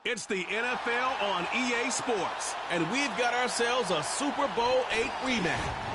It's the NFL on EA Sports, and we've got ourselves a Super Bowl VIII rematch.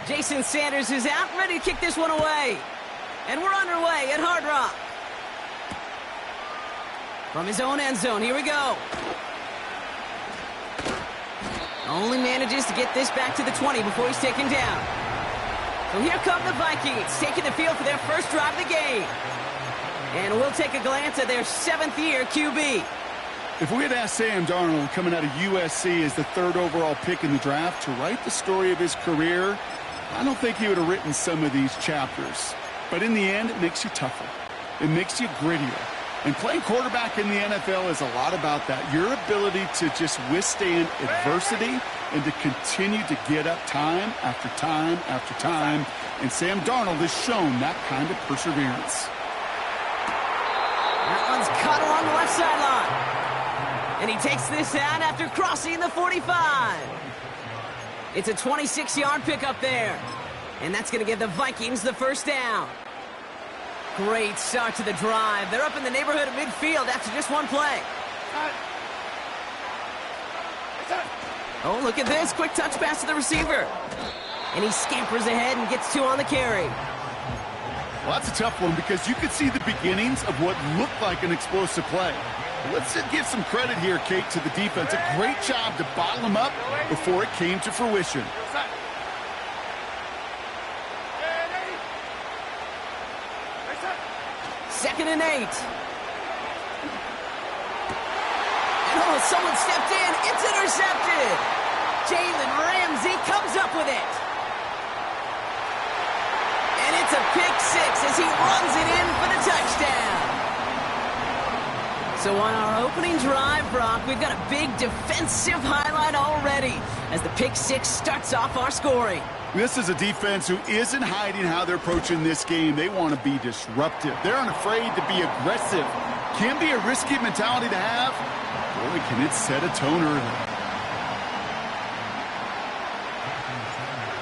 Jason Sanders is out, ready to kick this one away. And we're underway at Hard Rock. From his own end zone, here we go. Only manages to get this back to the 20 before he's taken down. So here come the Vikings, taking the field for their first drive of the game. And we'll take a glance at their 7th-year QB. If we had asked Sam Darnold, coming out of USC as the 3rd overall pick in the draft, to write the story of his career, I don't think he would have written some of these chapters. But in the end, it makes you tougher. It makes you grittier. And playing quarterback in the NFL is a lot about that. Your ability to just withstand adversity and to continue to get up time after time after time. And Sam Darnold has shown that kind of perseverance. That one's caught along the left sideline. And he takes this out after crossing the 45. It's a 26-yard pickup there. And that's going to give the Vikings the first down. Great start to the drive. They're up in the neighborhood of midfield after just one play. Oh, look at this. Quick touch pass to the receiver. And he scampers ahead and gets 2 on the carry. Well, that's a tough one because you could see the beginnings of what looked like an explosive play. Let's give some credit here, Kate, to the defense. A great job to bottle them up before it came to fruition. Second and 8. And oh, someone stepped in. It's intercepted. Jalen Ramsey comes up with it. And it's a pick 6 as he runs it in for the touchdown. So on our opening drive, Brock, we've got a big defensive highlight already as the pick 6 starts off our scoring. This is a defense who isn't hiding how they're approaching this game. They want to be disruptive. They're unafraid to be aggressive. Can be a risky mentality to have. Boy, can it set a tone early.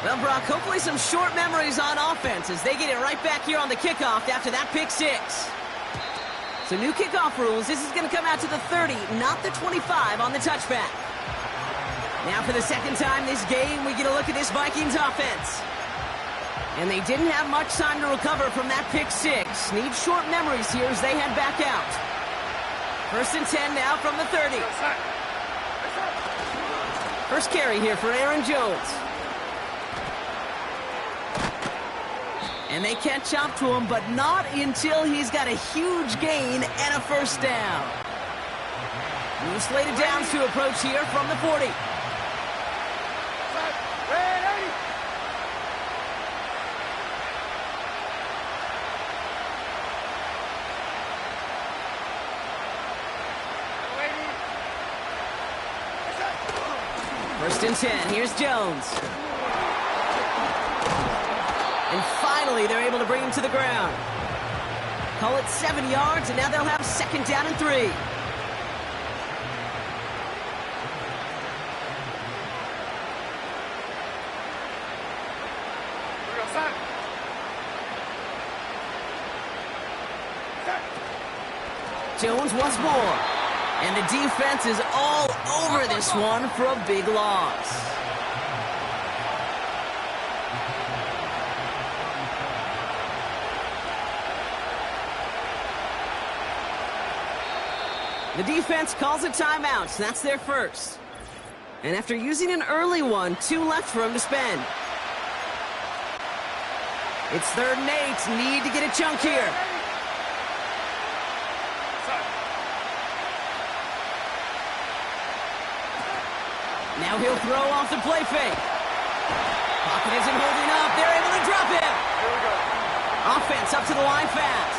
Well, Brock, hopefully some short memories on offense as they get it right back here on the kickoff after that pick 6. So new kickoff rules. This is going to come out to the 30, not the 25 on the touchback. Now for the second time this game, we get a look at this Vikings offense. And they didn't have much time to recover from that pick 6. Need short memories here as they head back out. 1st and 10 now from the 30. First carry here for Aaron Jones. And they catch up to him, but not until he's got a huge gain and a first down. New slated downs to approach here from the 40. First and 10. Here's Jones. And finally, they're able to bring him to the ground. Call it 7 yards, and now they'll have 2nd down and 3. Jones once more. And the defense is all over this one for a big loss. The defense calls a timeout, so that's their first. And after using an early one, 2 left for him to spend. It's 3rd and 8. Need to get a chunk here. Now he'll throw off the play fake. Pocket isn't holding up. They're able to drop him. Here we go. Offense up to the line fast.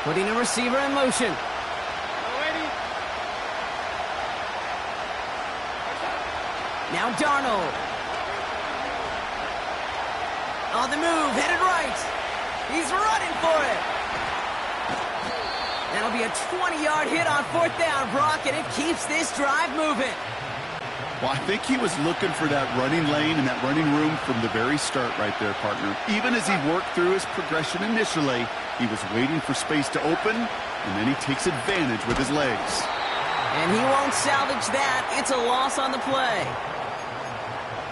Putting a receiver in motion. Now Darnold. On the move, headed right. He's running for it. That'll be a 20-yard hit on 4th down, Brock, and it keeps this drive moving. Well, I think he was looking for that running lane and that running room from the very start right there, partner. Even as he worked through his progression initially, he was waiting for space to open, and then he takes advantage with his legs. And he won't salvage that. It's a loss on the play.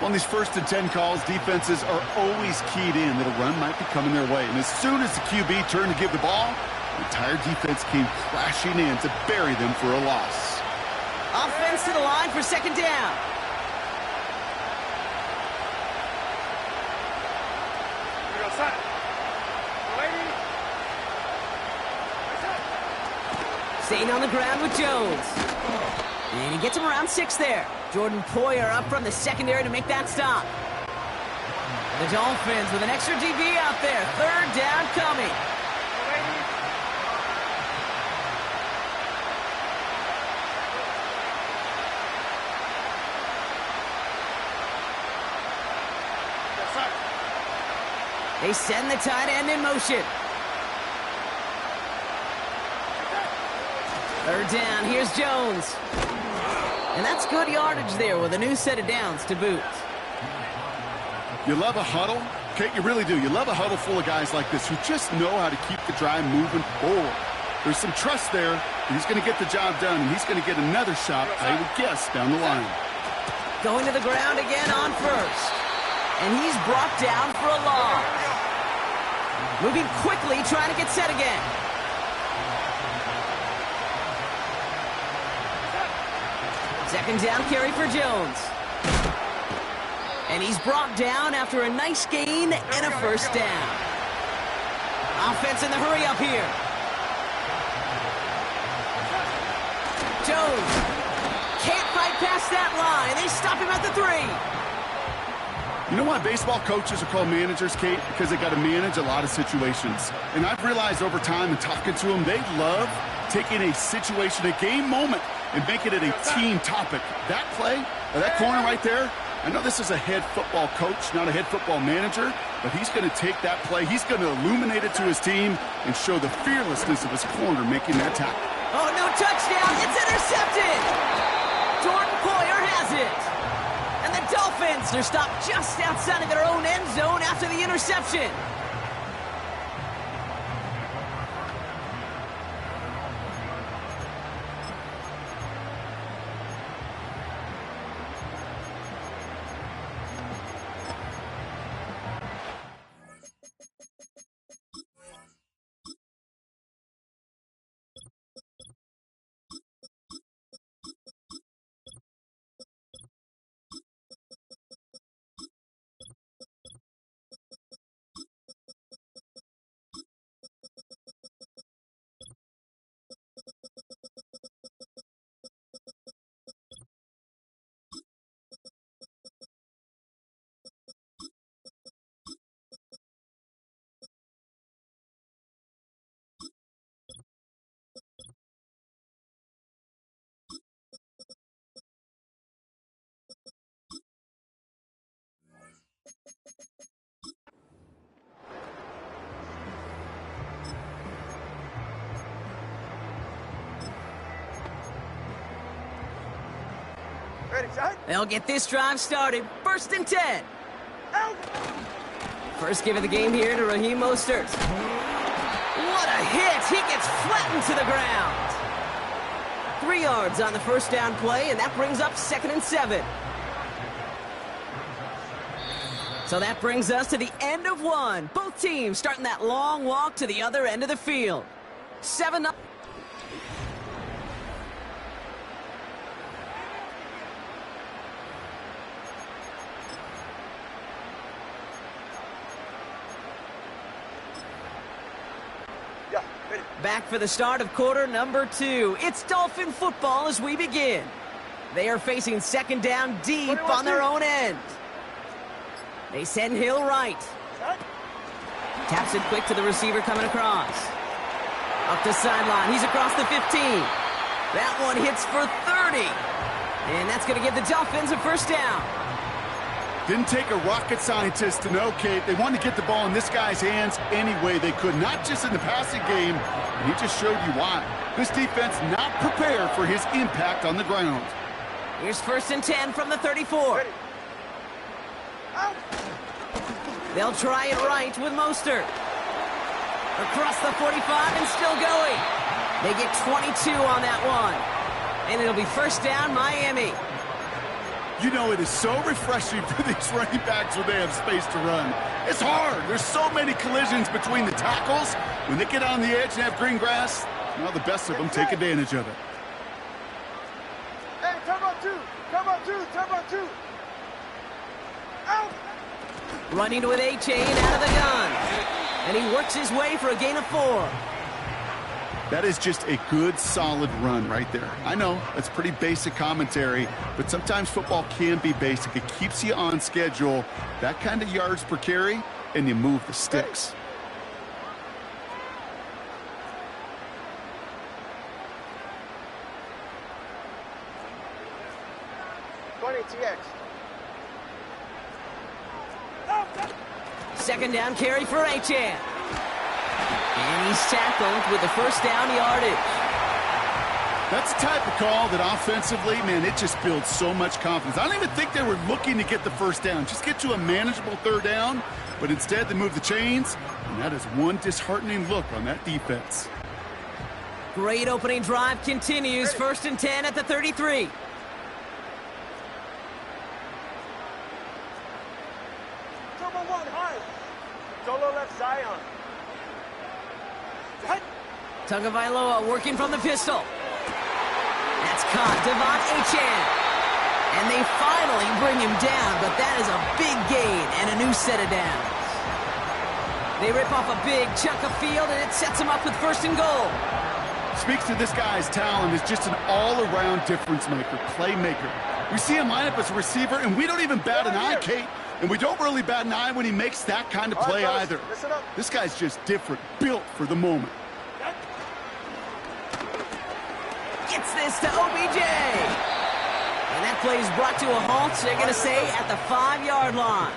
On these 1st and 10 calls, defenses are always keyed in that a run might be coming their way. And as soon as the QB turned to give the ball, The entire defense came crashing in to bury them for a loss. Offense to the line for second down. Staying on the ground with Jones. And he gets him around 6 there. Jordan Poyer up from the secondary to make that stop. The Dolphins with an extra DB out there. Third down coming. They send the tight end in motion. Third down, here's Jones. And that's good yardage there with a new set of downs to boot. You love a huddle? Kate, you really do. You love a huddle full of guys like this who just know how to keep the drive moving forward. There's some trust there. He's going to get the job done, and he's going to get another shot, I would guess, down the line. Going to the ground again on first. And he's brought down for a loss. Moving quickly, trying to get set again. Second down carry for Jones. And he's brought down after a nice gain and a first down. Offense in the hurry up here. Jones can't fight past that line. They stop him at the 3. You know why baseball coaches are called managers, Kate? Because they got to manage a lot of situations. And I've realized over time and talking to them, they love taking a situation, a game moment, and making it a team topic. That play, or that corner right there, I know this is a head football coach, not a head football manager, but he's going to take that play, he's going to illuminate it to his team and show the fearlessness of his corner making that tackle. Oh, no touchdown. It's intercepted. Jordan Poyer has it. And the Dolphins are stopped just outside of their own end zone after the interception. They'll get this drive started. First and 10. First give of the game here to Raheem Mostert. What a hit! He gets flattened to the ground. 3 yards on the first down play, and that brings up 2nd and 7. So that brings us to the end of 1. Both teams starting that long walk to the other end of the field. 7-0. Back for the start of quarter number 2. It's Dolphin football as we begin. They are facing second down deep on their own end. They send Hill right. Taps it quick to the receiver coming across. Up the sideline. He's across the 15. That one hits for 30. And that's going to give the Dolphins a first down. Didn't take a rocket scientist to know, Kate. They wanted to get the ball in this guy's hands any way they could, not just in the passing game. And he just showed you why. This defense not prepared for his impact on the ground. Here's 1st and 10 from the 34. They'll try it right with Mostert. Across the 45 and still going. They get 22 on that one. And it'll be first down, Miami. You know, it is so refreshing for these running backs when they have space to run. It's hard. There's so many collisions between the tackles. When they get on the edge and have green grass, well, the best of them take advantage of it. Hey, turn on two. Come on two. Turn on two. Out. Running with A-Chain out of the gun. And he works his way for a gain of 4. That is just a good, solid run right there. I know, that's pretty basic commentary, but sometimes football can be basic. It keeps you on schedule, that kind of yards per carry, and you move the sticks. TX. Second down carry for A-Chan. And he's tackled with the first down yardage. That's the type of call that offensively, man, it just builds so much confidence. I don't even think they were looking to get the first down. Just get to a manageable third down, but instead they move the chains, and that is one disheartening look on that defense. Great opening drive continues. First and 10 at the 33. Turbo one, high. Solo left Zion. Tagovailoa working from the pistol. That's caught. Devon A-Chan. And they finally bring him down, but that is a big gain and a new set of downs. They rip off a big chunk of field, and it sets them up with first and goal. Speaks to this guy's talent as just an all-around difference maker, playmaker. We see him line up as a receiver, and we don't even bat an eye, Kate. And we don't really bat an eye when he makes that kind of play either. This guy's just different, built for the moment. Gets this to OBJ. And that play is brought to a halt, so they're going to say at the 5-yard line.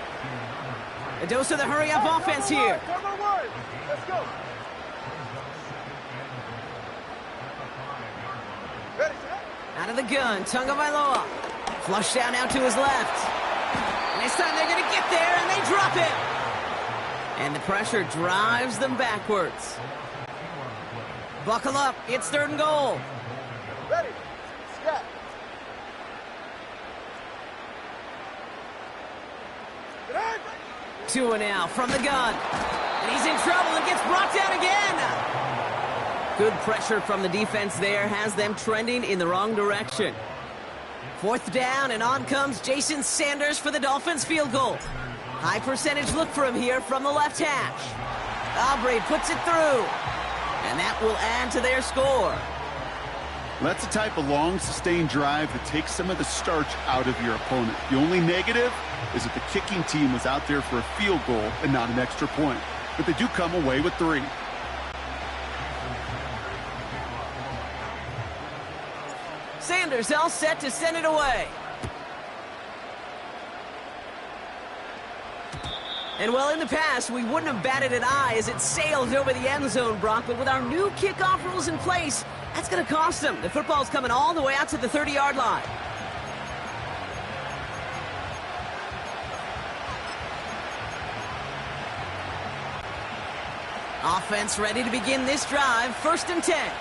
A dose of the hurry-up offense here. Let's go. Ready, Out of the gun, Tagovailoa. Flush down out to his left. And this time they're going to get there, and they drop it. And the pressure drives them backwards. Buckle up. It's third and goal. ready, scat. 2 and out from the gun. And he's in trouble and gets brought down again. Good pressure from the defense there has them trending in the wrong direction. 4th down, and on comes Jason Sanders for the Dolphins field goal. High percentage look for him here from the left hash. Aubrey puts it through. And that will add to their score. That's the type of long, sustained drive that takes some of the starch out of your opponent. The only negative is that the kicking team was out there for a field goal and not an extra point. But they do come away with 3. Sanders all set to send it away. And well, in the past, we wouldn't have batted an eye as it sailed over the end zone, Brock. But with our new kickoff rules in place, that's going to cost them. The football's coming all the way out to the 30-yard line. Offense ready to begin this drive. 1st and 10.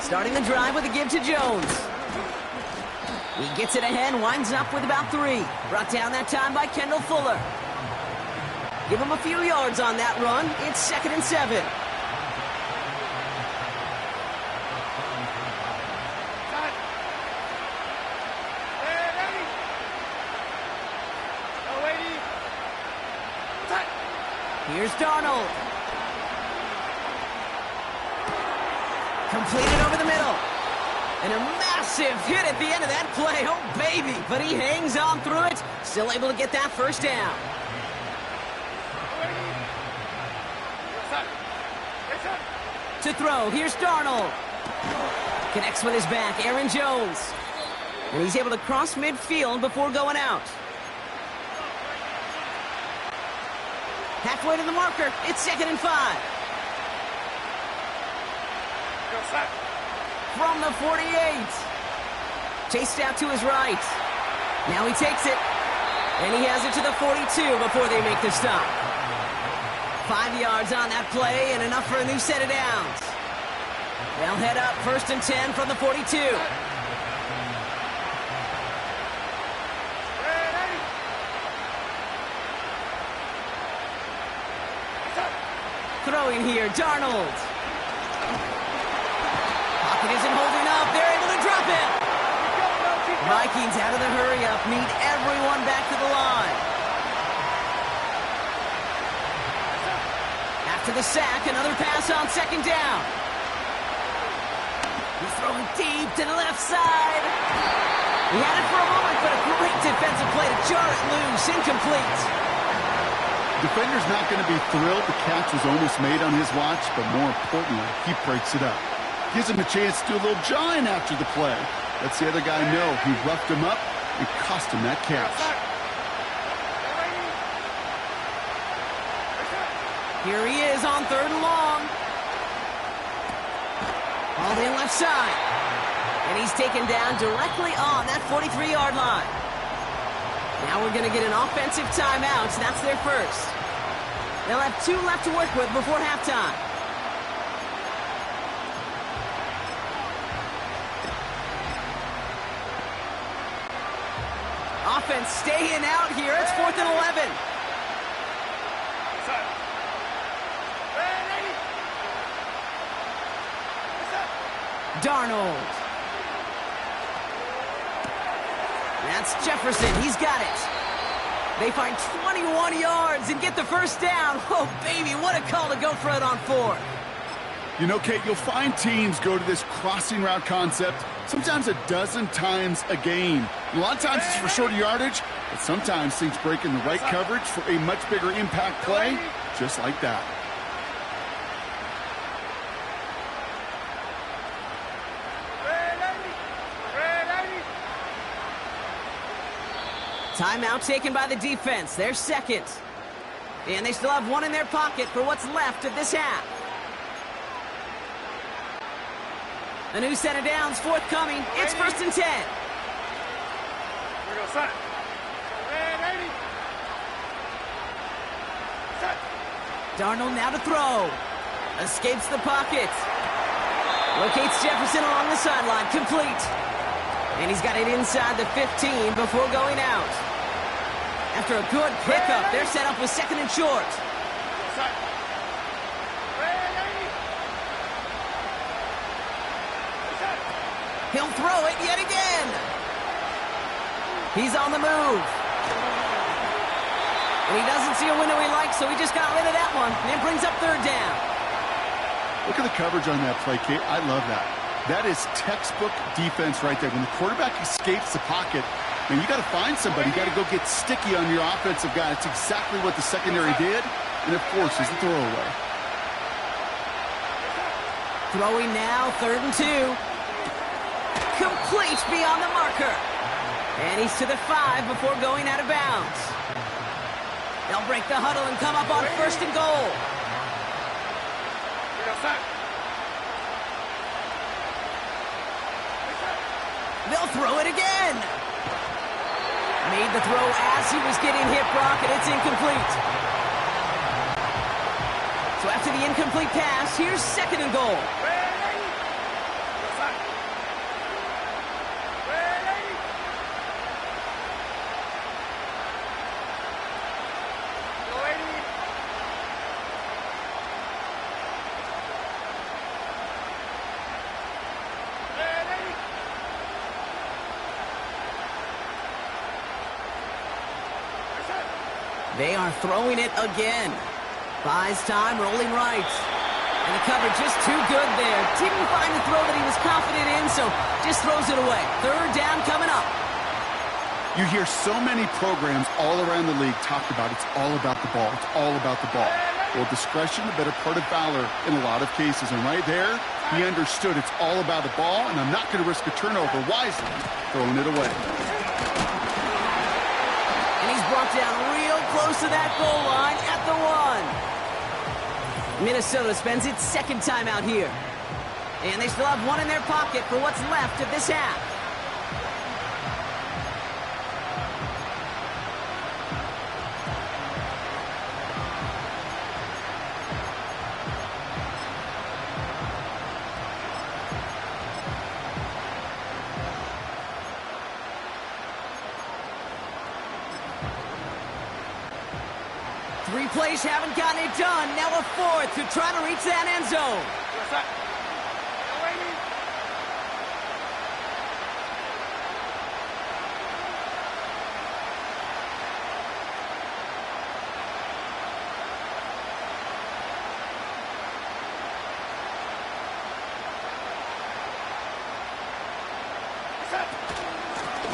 Starting the drive with a give to Jones. He gets it ahead, winds up with about 3. Brought down that time by Kendall Fuller. Give him a few yards on that run. It's 2nd and 7. Here's Darnold. Completed over the middle. And a massive hit at the end of that play. Oh, baby. But he hangs on through it. Still able to get that first down. To throw. Here's Darnold. Connects with his back. Aaron Jones. And he's able to cross midfield before going out. Halfway to the marker. It's 2nd and 5. From the 48. Chased out to his right. Now he takes it. And he has it to the 42 before they make the stop. 5 yards on that play and enough for a new set of downs. They'll head up 1st and 10 from the 42. Throwing here, Darnold. Pocket isn't holding up. They're able to drop it. Vikings out of the hurry-up need everyone back to the line. After the sack, another pass on 2nd down. He's throwing deep to the left side. He had it for a moment, but a great defensive play to jar it loose. Incomplete. Defender's not going to be thrilled the catch was almost made on his watch, but more importantly, he breaks it up. Gives him a chance to do a little jawing after the play. Lets the other guy know he roughed him up and cost him that catch. Here he is on 3rd and long. All in left side. And he's taken down directly on that 43-yard line. Now we're going to get an offensive timeout, so that's their first. They'll have 2 left to work with before halftime. Offense staying out here. It's 4th and 11. Darnold. That's Jefferson. He's got it. They find 21 yards and get the first down. Oh, baby, what a call to go for it on 4th. You know, Kate, you'll find teams go to this crossing route concept sometimes a dozen times a game. A lot of times it's for shorter yardage, but sometimes things break in the right coverage for a much bigger impact play, just like that. Timeout taken by the defense. They're second. And they still have 1 in their pocket for what's left of this half. A new set of downs forthcoming. It's 1st and 10. Here we go, son. Darnold now to throw. Escapes the pocket. Locates Jefferson along the sideline. Complete. And he's got it inside the 15 before going out. After a good pickup, they're set up with 2nd and short. He'll throw it yet again. He's on the move. And he doesn't see a window he likes, so he just got rid of that one. And it brings up 3rd down. Look at the coverage on that play, Kate. I love that. That is textbook defense right there. When the quarterback escapes the pocket, man, you got to find somebody. You got to go get sticky on your offensive guy. It's exactly what the secondary did. And, of course, is the throwaway. Throwing now, 3rd and 2. Complete beyond the marker. And he's to the 5 before going out of bounds. They'll break the huddle and come up on 1st and goal. They'll throw it again. Made the throw as he was getting hit, Brock, and it's incomplete. So after the incomplete pass, here's 2nd and goal. They are throwing it again. Buys time, rolling right. And the coverage just too good there. Didn't find the throw that he was confident in, so just throws it away. 3rd down coming up. You hear so many programs all around the league talk about it's all about the ball. It's all about the ball. Well, discretion, the better part of valor in a lot of cases. And right there, he understood it's all about the ball, and I'm not going to risk a turnover. Wisely throwing it away. And he's brought down real close to that goal line at the 1. Minnesota spends its 2nd timeout here. And they still have 1 in their pocket for what's left of this half. plays haven't gotten it done. Now a fourth to try to reach that end zone. What's that? Waiting.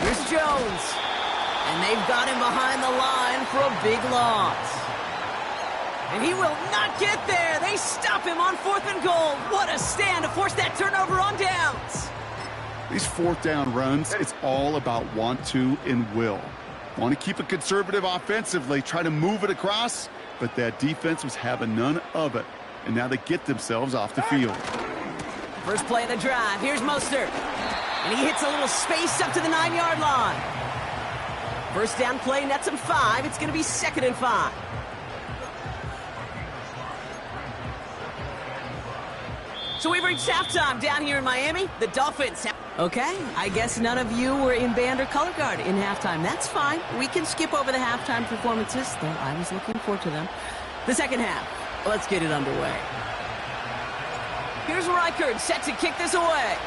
Here's Jones. And they've got him behind the line for a big loss. And he will not get there. They stop him on 4th and goal. What a stand to force that turnover on downs. These 4th down runs, it's all about want to and will. Want to keep it conservative offensively, try to move it across, but that defense was having none of it. And now they get themselves off the field. First play of the drive. Here's Mostert. And he hits a little space up to the 9-yard line. First down play nets him 5. It's going to be 2nd and 5. So we've reached halftime down here in Miami. The Dolphins. Okay, I guess none of you were in band or color guard in halftime. That's fine. We can skip over the halftime performances, though I was looking forward to them. The second half. Let's get it underway. Here's Reichard set to kick this away.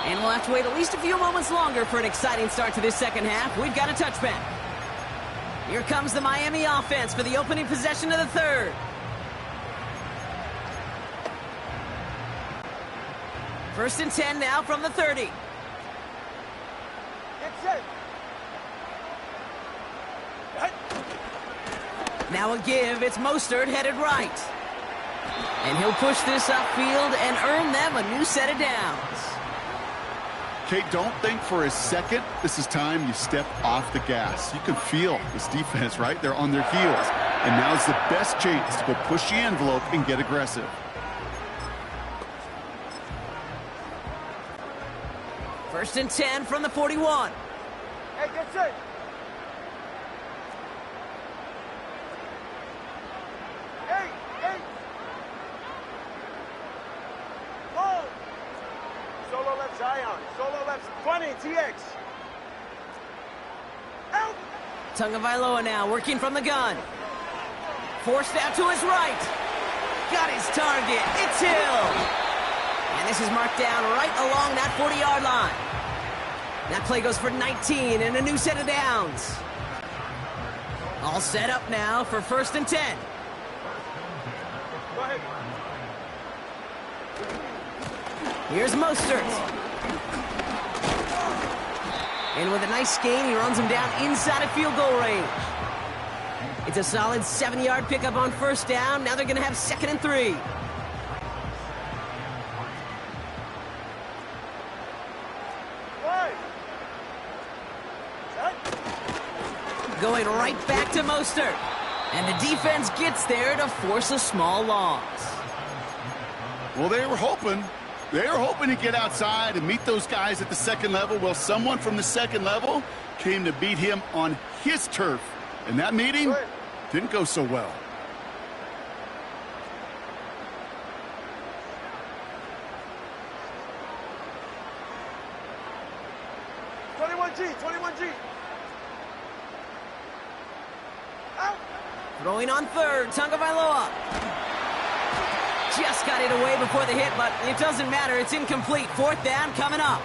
And we'll have to wait at least a few moments longer for an exciting start to this second half. We've got a touchback. Here comes the Miami offense for the opening possession of the third. First and 10 now from the 30. Get set. Now a give. It's Mostert headed right. And he'll push this upfield and earn them a new set of downs. Kate, don't think for a second this is time you step off the gas. You can feel this defense, right? They're on their heels. And now's the best chance to go push the envelope and get aggressive. First and 10 from the 41. Hey, get set. Hey. Hold. Solo left Zion. Solo left 20, TX. Out. Tagovailoa now working from the gun. Forced out to his right. Got his target. It's Hill. And this is marked down right along that 40-yard line. That play goes for 19 and a new set of downs. All set up now for first and 10. Go ahead. Here's Mostert. And with a nice gain, he runs him down inside of field goal range. It's a solid 7-yard pickup on first down. Now they're going to have 2nd and 3. Going right back to Mostert. And the defense gets there to force a small loss. Well, they were hoping to get outside and meet those guys at the second level. Well, someone from the second level came to beat him on his turf. And that meeting didn't go so well. G. Out. Throwing on third, Tagovailoa. Just got it away before the hit, but it doesn't matter. It's incomplete. 4th down coming up.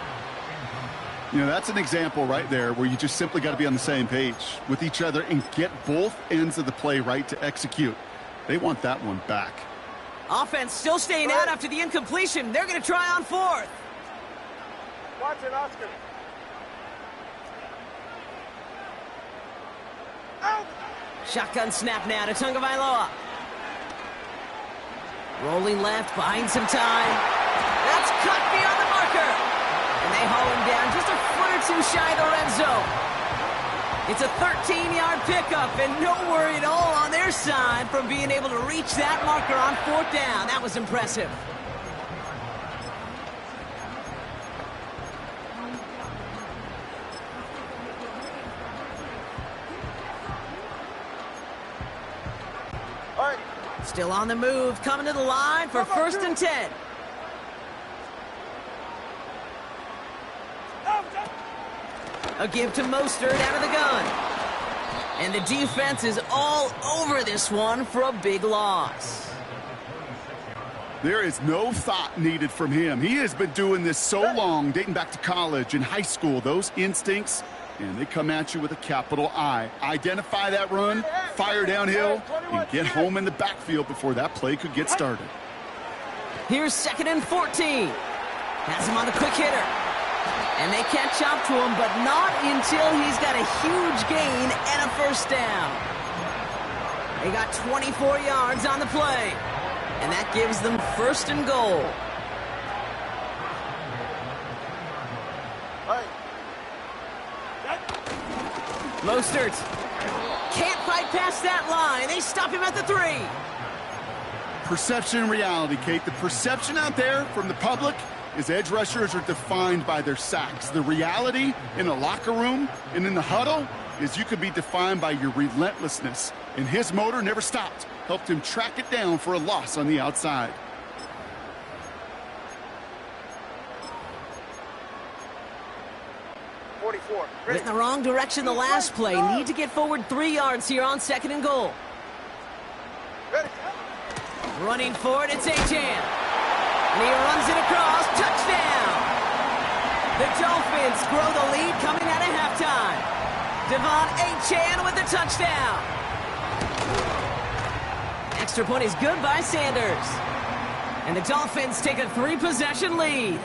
You know, that's an example right there where you just simply got to be on the same page with each other and get both ends of the play right to execute. They want that one back. Offense still staying out after the incompletion. They're going to try on 4th. Watch it, Oscar. Out. Shotgun snap now to Tagovailoa. Rolling left, buying some time. That's cut beyond the marker. And they haul him down just a foot or two shy of the red zone. It's a 13-yard pickup, and no worry at all on their side from being able to reach that marker on 4th down. That was impressive. All right. Still on the move, coming to the line for first and 10. A give to Mostert out of the gun. And the defense is all over this one for a big loss. There is no thought needed from him. He has been doing this so long, dating back to college and high school. Those instincts, and they come at you with a capital I. Identify that run, fire downhill, and get home in the backfield before that play could get started. Here's 2nd and 14. Has him on a quick hitter. And they catch up to him, but not until he's got a huge gain and a first down. They got 24 yards on the play. And that gives them 1st and goal. Mostert can't fight past that line. They stop him at the 3. Perception and reality, Kate. The perception out there from the public is edge rushers are defined by their sacks. The reality in the locker room and in the huddle is you could be defined by your relentlessness. And his motor never stopped. Helped him track it down for a loss on the outside. Went in the wrong direction the last play. Need to get forward 3 yards here on 2nd and goal. Running for it, it's Achane. And he runs it across. Touchdown! The Dolphins grow the lead coming out of halftime. Devon Achane with the touchdown. Extra point is good by Sanders. And the Dolphins take a 3-possession lead.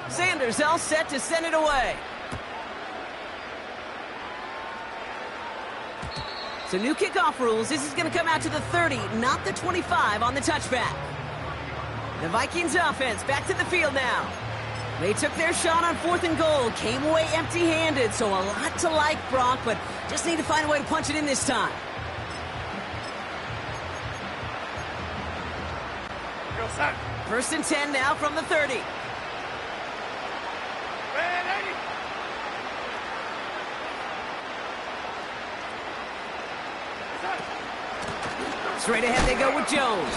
Sanders all set to send it away. So new kickoff rules. This is going to come out to the 30, not the 25 on the touchback. The Vikings offense back to the field now. They took their shot on 4th and goal, came away empty-handed, so a lot to like, Brock, but just need to find a way to punch it in this time. Go, son. 1st and 10 now from the 30. Straight ahead they go with Jones.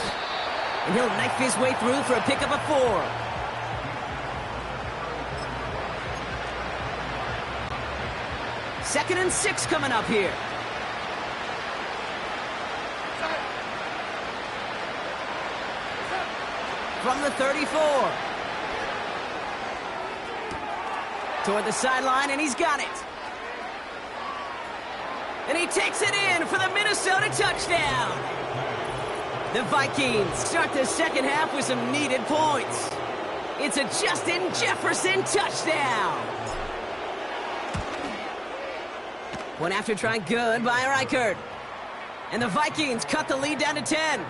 And he'll knife his way through for a pickup of 4. Second and 6 coming up here. From the 34. Toward the sideline, and he's got it. And he takes it in for the Minnesota touchdown. The Vikings start the second half with some needed points. It's a Justin Jefferson touchdown. One after try good by Reichert. And the Vikings cut the lead down to 10.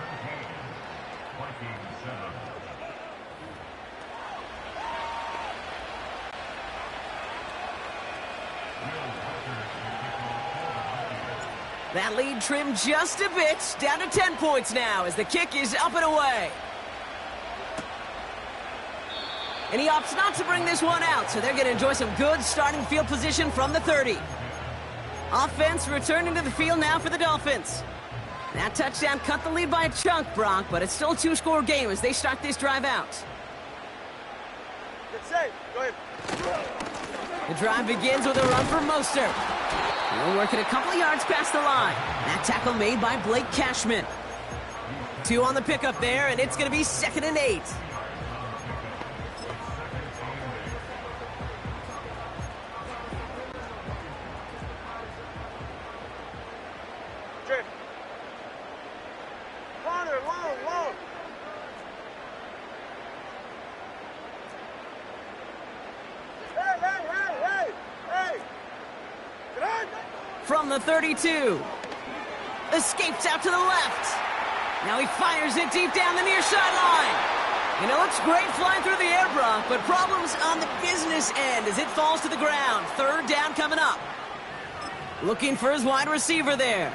That lead trimmed just a bit, down to 10 points now as the kick is up and away. And he opts not to bring this one out, so they're going to enjoy some good starting field position from the 30. Offense returning to the field now for the Dolphins. That touchdown cut the lead by a chunk, Brock, but it's still a 2-score game as they start this drive out. Good save. Go ahead. The drive begins with a run for Mostert. He'll work it a couple of yards past the line. That tackle made by Blake Cashman. 2 on the pickup there, and it's going to be 2nd and 8. Corner, long. Hey! Get on! From the 32. Escapes out to the left. Now he fires it deep down the near sideline. You know, it's great flying through the air, Brock, but problems on the business end as it falls to the ground. 3rd down coming up. Looking for his wide receiver there.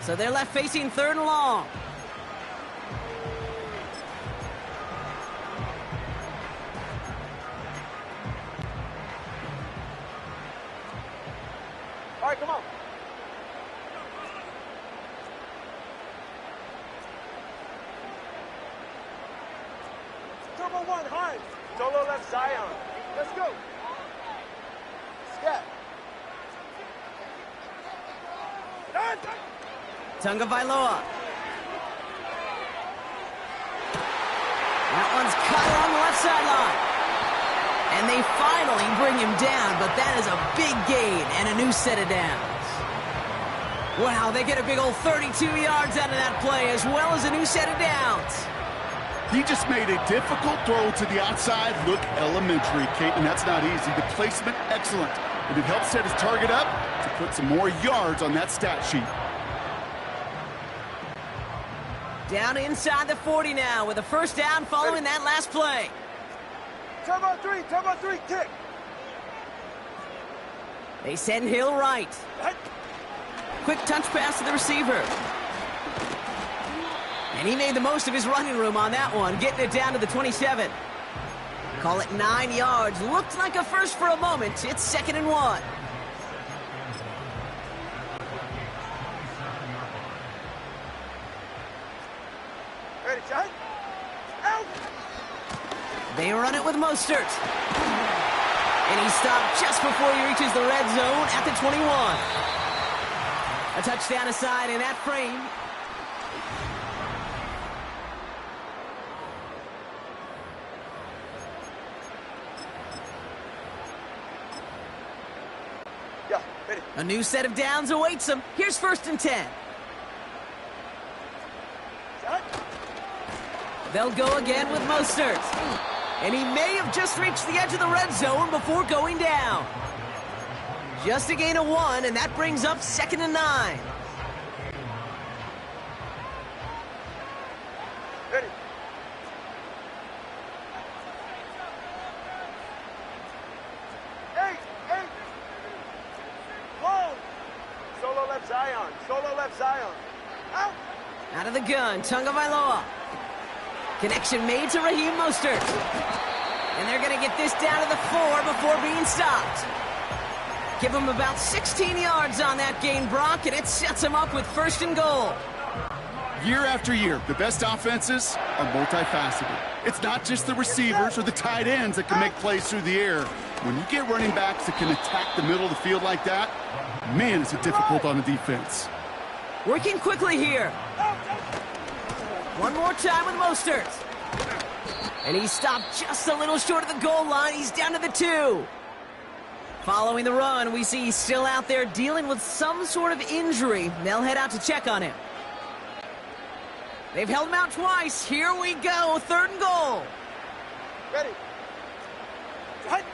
So they're left facing 3rd and long. All right, come on. Turbo 1, Hines. Solo left, Zion. Let's go. Scat. Tagovailoa. That one's caught along the left sideline. And they finally bring him down, but that is a big gain and a new set of downs. Wow, they get a big old 32 yards out of that play, as well as a new set of downs. He just made a difficult throw to the outside look elementary, Kate, and that's not easy. The placement, excellent. And it helps set his target up to put some more yards on that stat sheet. Down inside the 40 now with a first down following that last play. Turbo 3, kick. They send Hill right. Quick touch pass to the receiver. And he made the most of his running room on that one, getting it down to the 27. Call it 9 yards. Looked like a first for a moment. It's 2nd and 1. Ready, shot. Out. They run it with Mostert. And he stopped just before he reaches the red zone at the 21. A touchdown aside in that frame. Yeah, ready. A new set of downs awaits him. Here's 1st and 10. Shot. They'll go again with Mostert. And he may have just reached the edge of the red zone before going down. Just a gain of 1, and that brings up 2nd and 9. Ready. Eight. Long. Solo left, Zion. Out. Out of the gun, Tagovailoa. Connection made to Raheem Mostert. And they're going to get this down to the 4 before being stopped. Give him about 16 yards on that gain, Brock, and it sets him up with 1st and goal. Year after year, the best offenses are multifaceted. It's not just the receivers or the tight ends that can make plays through the air. When you get running backs that can attack the middle of the field like that, man, is it difficult on the defense. Working quickly here. One more time with Mostert. And he stopped just a little short of the goal line. He's down to the 2. Following the run, we see he's still out there dealing with some sort of injury. They'll head out to check on him. They've held him out twice. Here we go. 3rd and goal. Ready. Shot.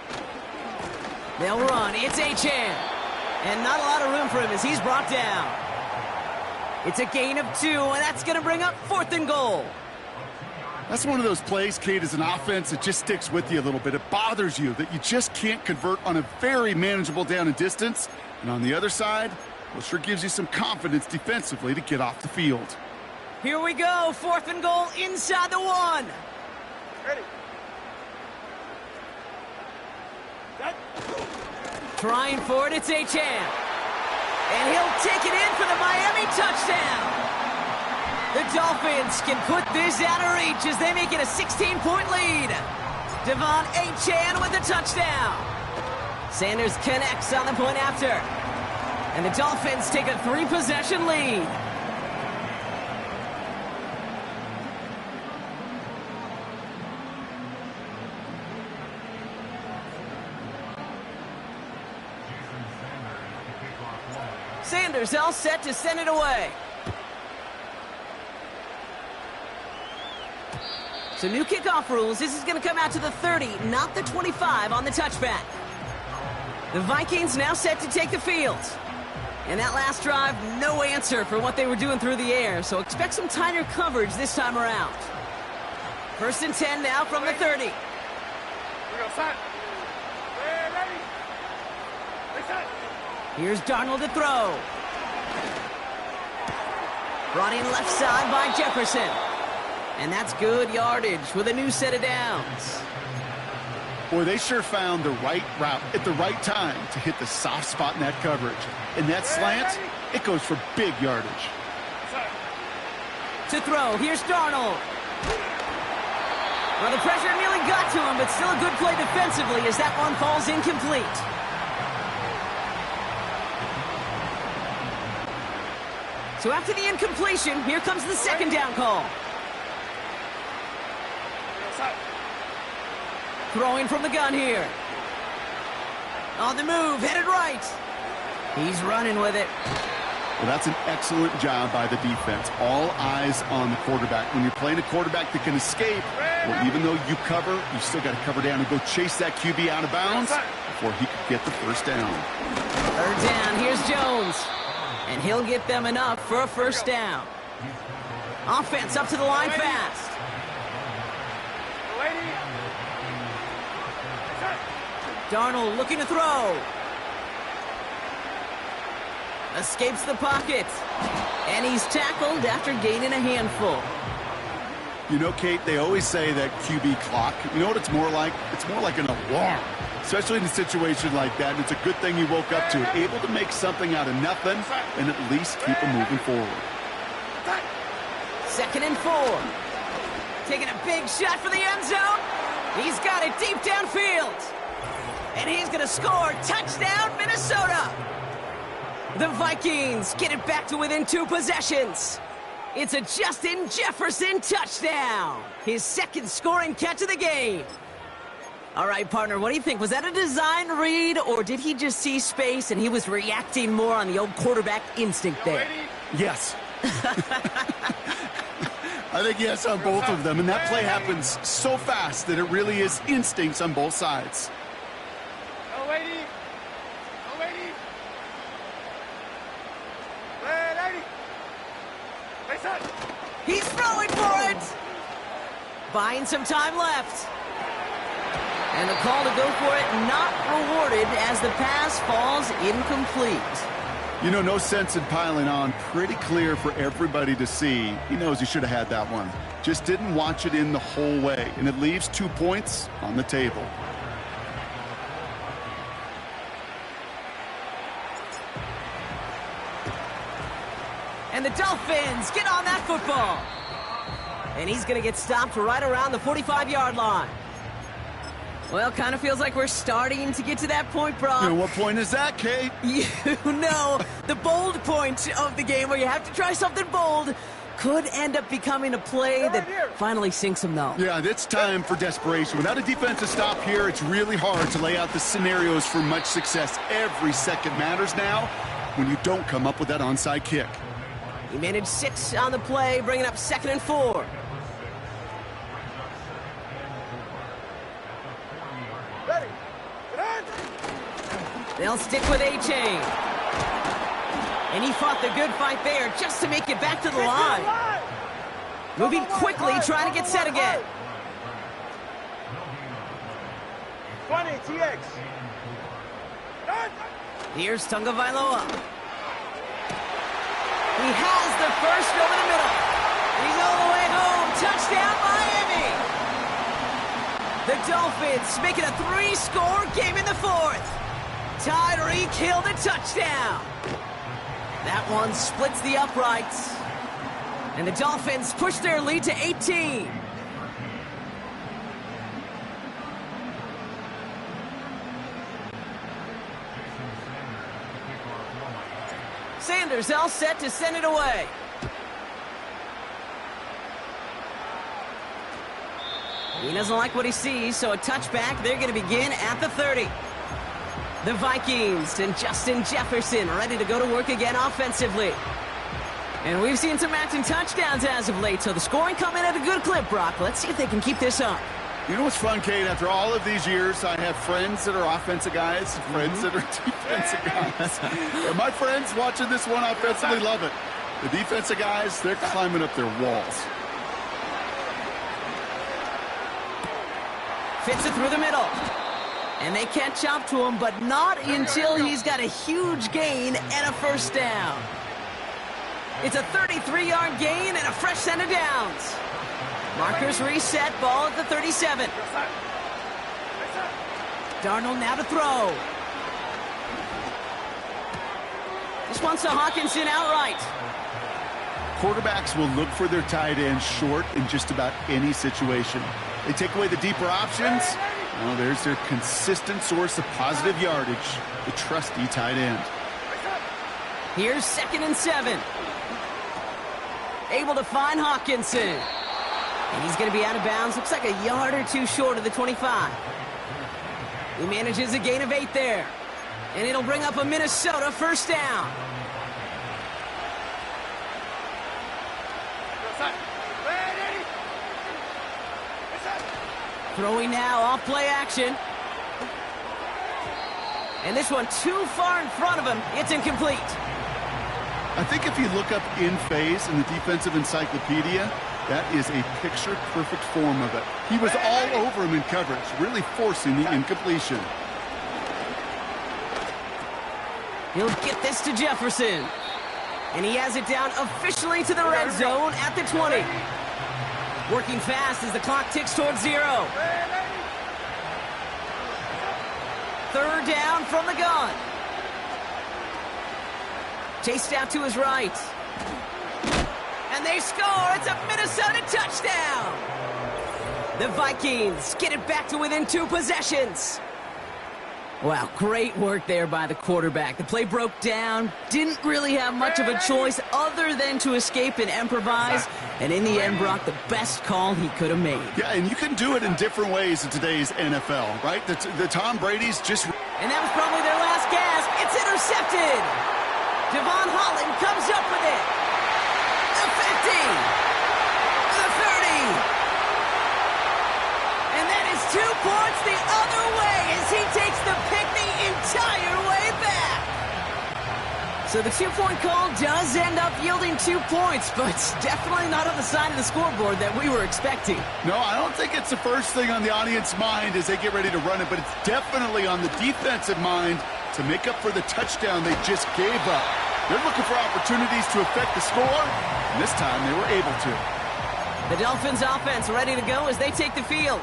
They'll run. It's Achane. And not a lot of room for him as he's brought down. It's a gain of 2, and that's going to bring up 4th and goal. That's one of those plays, Kate, as an offense that just sticks with you a little bit. It bothers you that you just can't convert on a very manageable down and distance. And on the other side, well, it sure gives you some confidence defensively to get off the field. Here we go. 4th and goal inside the 1. Ready. Shot. Trying for it. It's Achane. And he'll take it in for the Miami touchdown. The Dolphins can put this out of reach as they make it a 16-point lead. Devon Achane with the touchdown. Sanders connects on the point after. And the Dolphins take a 3-possession lead. Sanders all set to send it away. So new kickoff rules. This is going to come out to the 30, not the 25 on the touchback. The Vikings now set to take the field. And that last drive, no answer for what they were doing through the air. So expect some tighter coverage this time around. 1st and 10 now from the 30. We go, sign. Ready. Reset. Here's Darnold to throw. Brought in left side by Jefferson. And that's good yardage with a new set of downs. Boy, they sure found the right route at the right time to hit the soft spot in that coverage. And that slant, it goes for big yardage. To throw, here's Darnold. Well, the pressure nearly got to him, but still a good play defensively as that one falls incomplete. So after the incompletion, here comes the second down call. Throwing from the gun here. On the move, headed right. He's running with it. Well, that's an excellent job by the defense. All eyes on the quarterback. When you're playing a quarterback that can escape, well, even though you cover, you still got to cover down and go chase that QB out of bounds before he could get the first down. Third down, here's Jones. And he'll get them enough for a first down. Offense up to the line fast. Darnold looking to throw. Escapes the pocket. And he's tackled after gaining a handful. You know, Kate, they always say that QB clock, you know what it's more like? It's more like an alarm, especially in a situation like that. And it's a good thing you woke up to it, able to make something out of nothing and at least keep them moving forward. 2nd and 4. Taking a big shot for the end zone. He's got it deep downfield. And he's going to score. Touchdown, Minnesota. The Vikings get it back to within 2 possessions. It's a Justin Jefferson touchdown. His second scoring catch of the game. All right, partner, what do you think? Was that a design read, or did he just see space and he was reacting more on the old quarterback instinct there? Yes. I think yes on both of them. And that play happens so fast that it really is instincts on both sides. He's throwing for it. Buying some time left. And the call to go for it not rewarded as the pass falls incomplete. You know, no sense in piling on. Pretty clear for everybody to see. He knows he should have had that one. Just didn't watch it in the whole way. And it leaves 2 points on the table. And the Dolphins get on that football. And he's going to get stopped right around the 45-yard line. Well, kind of feels like we're starting to get to that point, Brock. You know, what point is that, Kate? You know, the bold point of the game where you have to try something bold could end up becoming a play that finally sinks him, though. Yeah, it's time for desperation. Without a defensive stop here, it's really hard to lay out the scenarios for much success. Every second matters now when you don't come up with that onside kick. He managed 6 on the play, bringing up 2nd and 4. They'll stick with A-Chain. And he fought the good fight there just to make it back to the line. Moving quickly, trying to get set again. 20, TX. Here's Tagovailoa. He has the first over the middle. He's all the way home. Touchdown, Miami. The Dolphins make it a 3-score game in the 4th. Tyreek Hill the touchdown. That one splits the uprights. And the Dolphins push their lead to 18. Sanders all set to send it away. He doesn't like what he sees, so a touchback. They're going to begin at the 30. The Vikings and Justin Jefferson ready to go to work again offensively. And we've seen some matching touchdowns as of late, so the scoring coming at a good clip, Brock. Let's see if they can keep this up. You know what's fun, Kate? After all of these years, I have friends that are offensive guys, friends that are defensive guys. And my friends watching this one offensively love it. The defensive guys, they're climbing up their walls. Fits it through the middle. And they catch up to him, but not until he's got a huge gain and a first down. It's a 33-yard gain and a fresh set of downs. Markers reset, ball at the 37. Darnold now to throw. Just wants to Hawkinson outright. Quarterbacks will look for their tight end short in just about any situation. They take away the deeper options. Well, there's their consistent source of positive yardage, the trusty tight end. Here's 2nd and 7. Able to find Hawkinson. And he's going to be out of bounds. Looks like a yard or two short of the 25. He manages a gain of 8 there. And it'll bring up a Minnesota first down. Throwing now, off play action. And this one too far in front of him. It's incomplete. I think if you look up in phase in the defensive encyclopedia, that is a picture-perfect form of it. He was all over him in coverage, really forcing the incompletion. He'll get this to Jefferson. And he has it down officially to the red zone at the 20. Working fast as the clock ticks towards 0. 3rd down from the gun. Chased out to his right. And they score. It's a Minnesota touchdown. The Vikings get it back to within 2 possessions. Wow, great work there by the quarterback. The play broke down. Didn't really have much of a choice other than to escape and improvise. And in the end, brought the best call he could have made. Yeah, and you can do it in different ways in today's NFL, right? The Tom Brady's just... And that was probably their last gasp. It's intercepted. Devon Holland comes up with it. The 50. The 30. And that is 2 points the other way as he takes the pick the entire way back. So the 2-point call does end up yielding 2 points, but definitely not on the side of the scoreboard that we were expecting. No, I don't think it's the first thing on the audience mind as they get ready to run it, but it's definitely on the defensive mind to make up for the touchdown they just gave up. They're looking for opportunities to affect the score, and this time they were able to. The Dolphins offense ready to go as they take the field.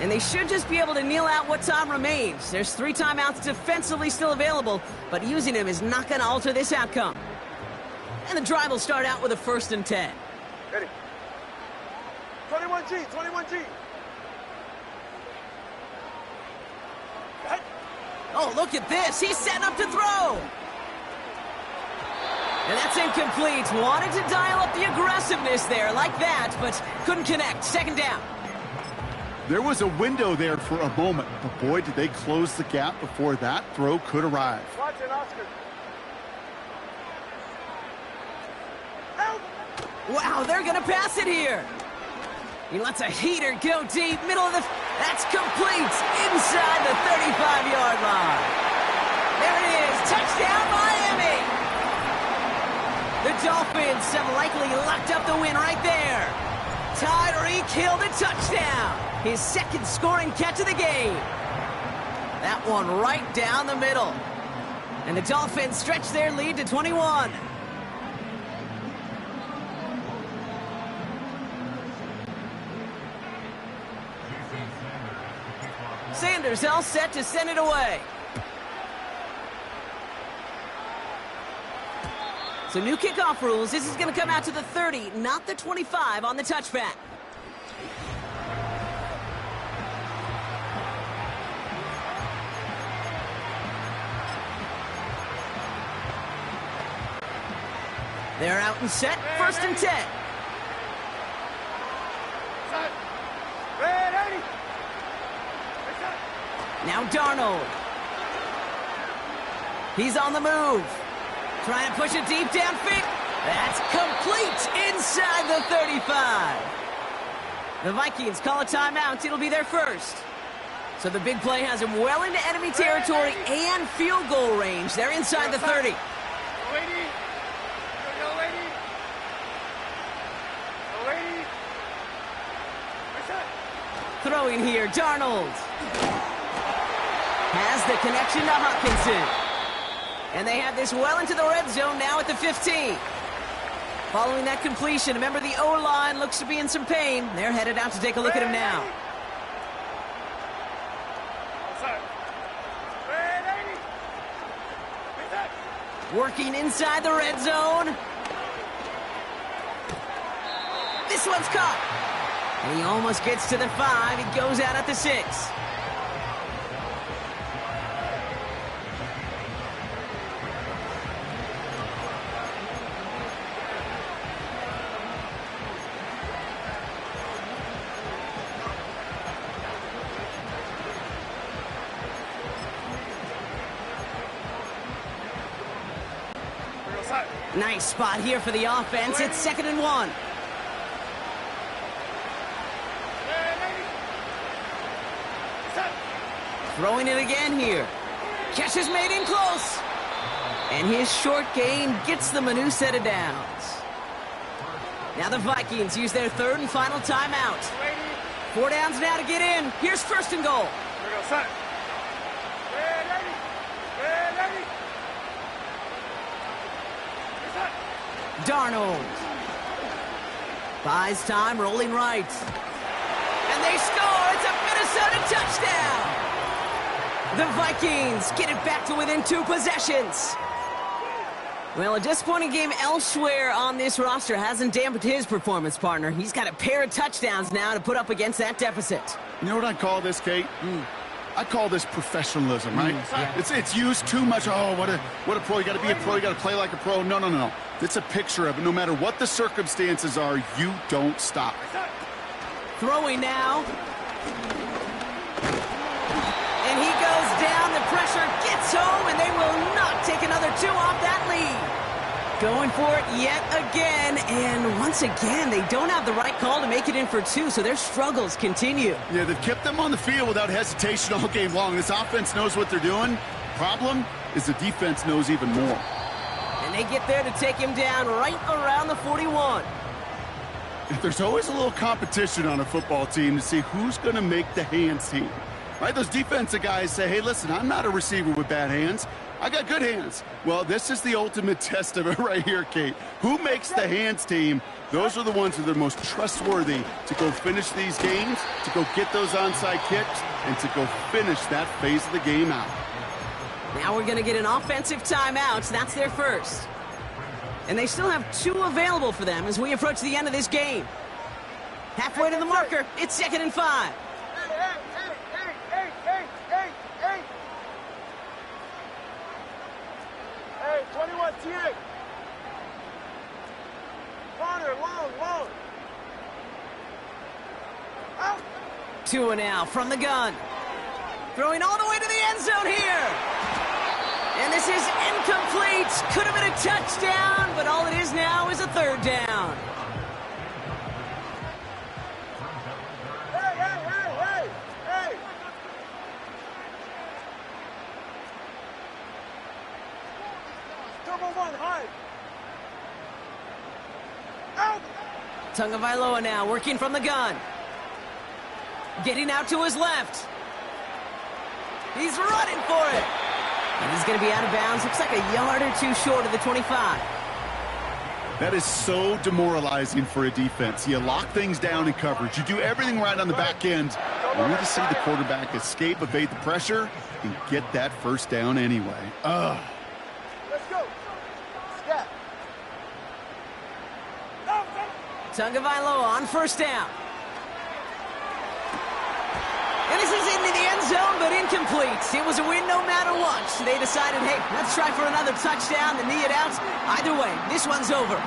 And they should just be able to kneel out what time remains. There's 3 timeouts defensively still available, but using them is not going to alter this outcome. And the drive will start out with a 1st and 10. Ready. 21G, 21G. Oh, look at this. He's setting up to throw. And that's incomplete. Wanted to dial up the aggressiveness there like that, but couldn't connect. 2nd down. There was a window there for a moment, but boy, did they close the gap before that throw could arrive. Watch it, Oscar. Help! Wow, they're going to pass it here. He lets a heater go deep, middle of the... That's complete inside the 35-yard line. There it is, touchdown Miami. The Dolphins have likely locked up the win right there. Tyreek Hill the touchdown. His 2nd scoring catch of the game. That one right down the middle. And the Dolphins stretch their lead to 21. Sanders all set to send it away. So new kickoff rules. This is going to come out to the 30, not the 25 on the touchback. They're out and set. 1st and 10. Ready. Now Darnold. He's on the move. Trying to push it deep downfield. That's complete inside the 35. The Vikings call a timeout. It'll be their first. So the big play has him well into enemy territory and field goal range. They're inside the 30. Throwing here, Darnold. Has the connection to Hawkinson. And they have this well into the red zone now at the 15. Following that completion, remember the O-line looks to be in some pain. They're headed out to take a look at him now. Working inside the red zone. This one's caught. And he almost gets to the 5. He goes out at the 6. Nice spot here for the offense. It's 2nd and 1. Throwing it again here. Catch is made in close. And his short gain gets them a new set of downs. Now the Vikings use their 3rd and final timeout. 4 downs now to get in. Here's 1st and goal. Darnold buys time, rolling right. And they score. It's a Minnesota touchdown. The Vikings get it back to within 2 possessions. Well, a disappointing game elsewhere on this roster hasn't dampened his performance, partner. He's got a pair of touchdowns now to put up against that deficit. You know what I call this, Kate? I call this professionalism, right? Yeah. It's used too much. Oh, what a pro. You got to be a pro. You got to play like a pro. No. It's a picture of it. No matter what the circumstances are, you don't stop. Throwing now. And he goes down. The pressure gets home, and they will not take another 2 off that lead. Going for it yet again, and once again, they don't have the right call to make it in for 2, so their struggles continue. Yeah, they've kept them on the field without hesitation all game long. This offense knows what they're doing. Problem is the defense knows even more. And they get there to take him down right around the 41. There's always a little competition on a football team to see who's going to make the hands team. Right? Those defensive guys say, hey, listen, I'm not a receiver with bad hands. I got good hands. Well, this is the ultimate test of it right here, Kate. Who makes the hands team? Those are the ones that are the most trustworthy to go finish these games, to go get those onside kicks, and to go finish that phase of the game out. Now we're going to get an offensive timeout. That's their first. And they still have 2 available for them as we approach the end of this game. Halfway to the marker. It's 2nd and 5. Hey, 21 TA. Corner, long. Out. 2 and out from the gun. Throwing all the way to the end zone here. And this is incomplete. Could have been a touchdown, but all it is now is a 3rd down. Hey. Double 1 high. Out. Tagovailoa now working from the gun. Getting out to his left. He's running for it. And he's going to be out of bounds. Looks like a yard or 2 short of the 25. That is so demoralizing for a defense. You lock things down in coverage. You do everything right on the back end. Only to see the quarterback escape, evade the pressure, and get that 1st down anyway. Ugh. Let's go. Step. Tagovailoa on 1st down. And this is into the end zone, but incomplete. It was a win no matter what. They decided, hey, let's try for another touchdown to knee it out. Either way, this one's over.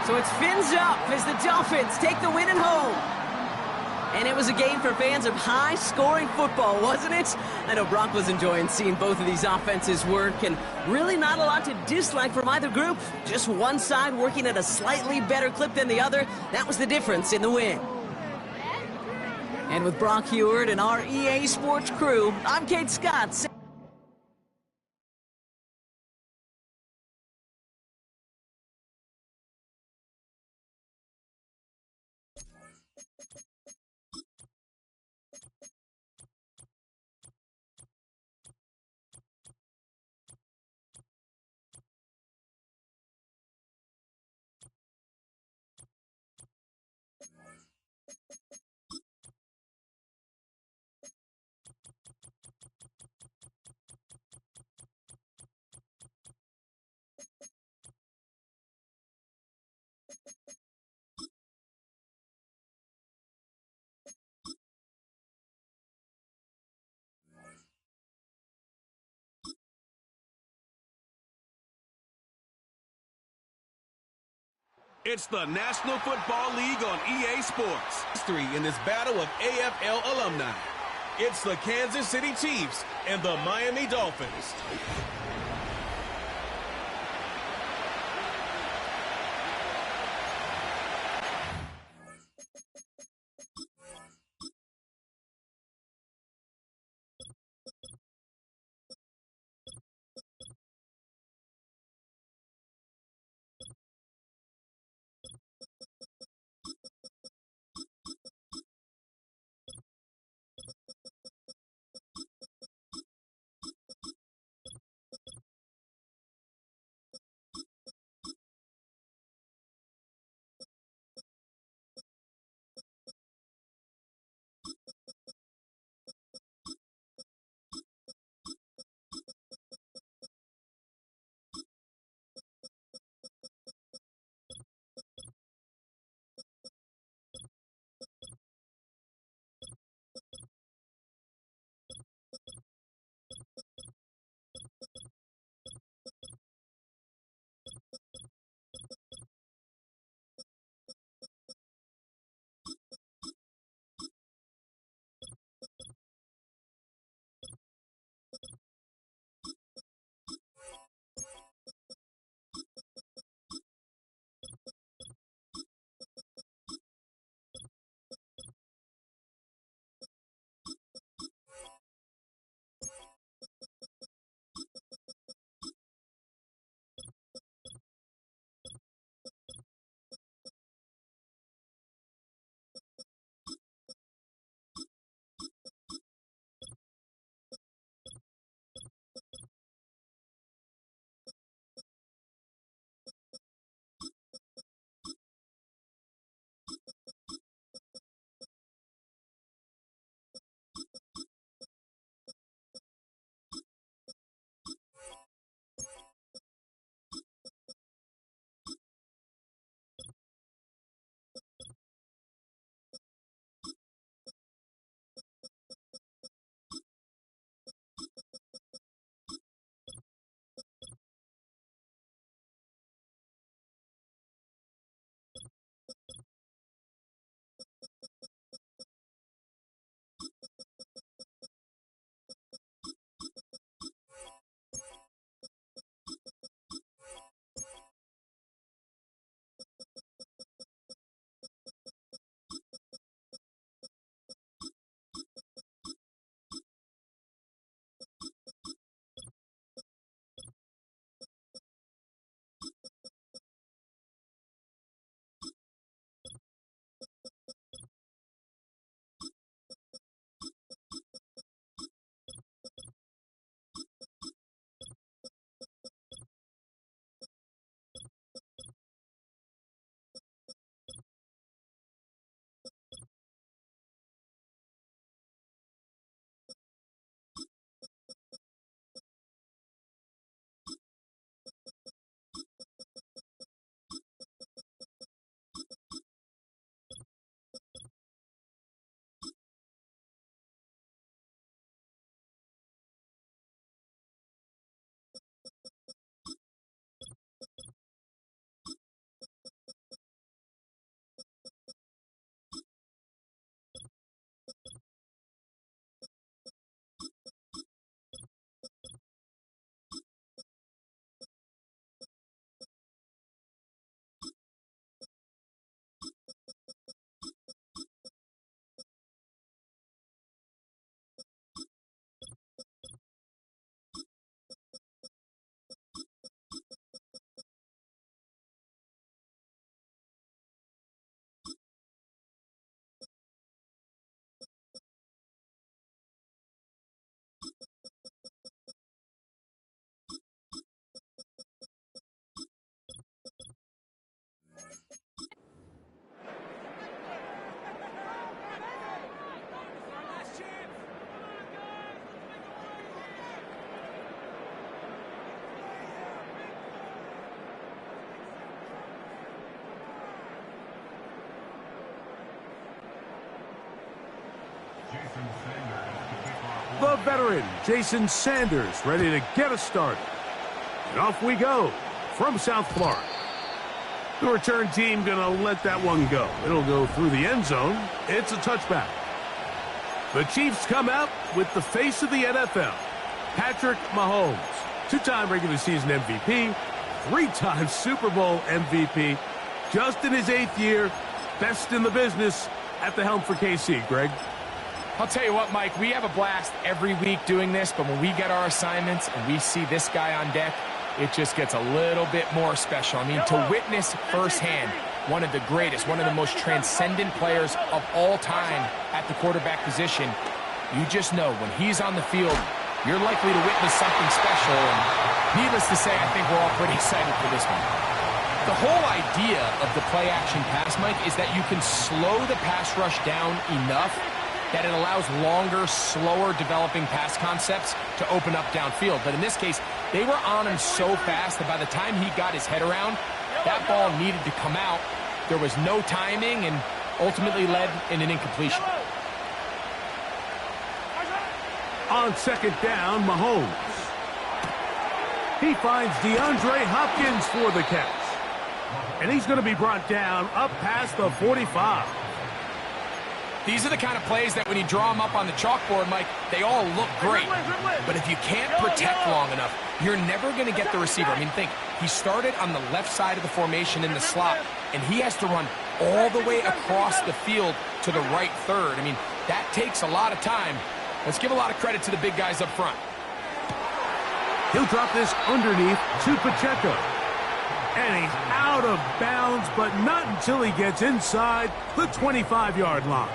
So it's fins up as the Dolphins take the win at home. And it was a game for fans of high-scoring football, wasn't it? I know Brock was enjoying seeing both of these offenses work, and really not a lot to dislike from either group. Just one side working at a slightly better clip than the other. That was the difference in the win. And with Brock Heward and our EA Sports crew, I'm Kate Scott. It's the National Football League on EA Sports. History in this battle of AFL alumni. It's the Kansas City Chiefs and the Miami Dolphins. The veteran, Jason Sanders, ready to get us started. And off we go from South Florida. The return team going to let that one go. It'll go through the end zone. It's a touchback. The Chiefs come out with the face of the NFL, Patrick Mahomes. Two-time regular season MVP, three-time Super Bowl MVP. Just in his 8th year, best in the business at the helm for KC. Greg? I'll tell you what, Mike, we have a blast every week doing this, but when we get our assignments and we see this guy on deck, it just gets a little bit more special. I mean, to witness firsthand one of the greatest, one of the most transcendent players of all time at the quarterback position, you just know when he's on the field, you're likely to witness something special. And needless to say, I think we're all pretty excited for this one. The whole idea of the play-action pass, Mike, is that you can slow the pass rush down enough that it allows longer, slower developing pass concepts to open up downfield. But in this case, they were on him so fast that by the time he got his head around, that ball needed to come out. There was no timing and ultimately led in an incompletion. On second down, Mahomes. He finds DeAndre Hopkins for the catch. And he's going to be brought down up past the 45. These are the kind of plays that when you draw them up on the chalkboard, Mike, they all look great. But if you can't protect long enough, you're never going to get the receiver. I mean, think, he started on the left side of the formation in the slot, and he has to run all the way across the field to the right third. I mean, that takes a lot of time. Let's give a lot of credit to the big guys up front. He'll drop this underneath to Pacheco. And he's out of bounds, but not until he gets inside the 25-yard line.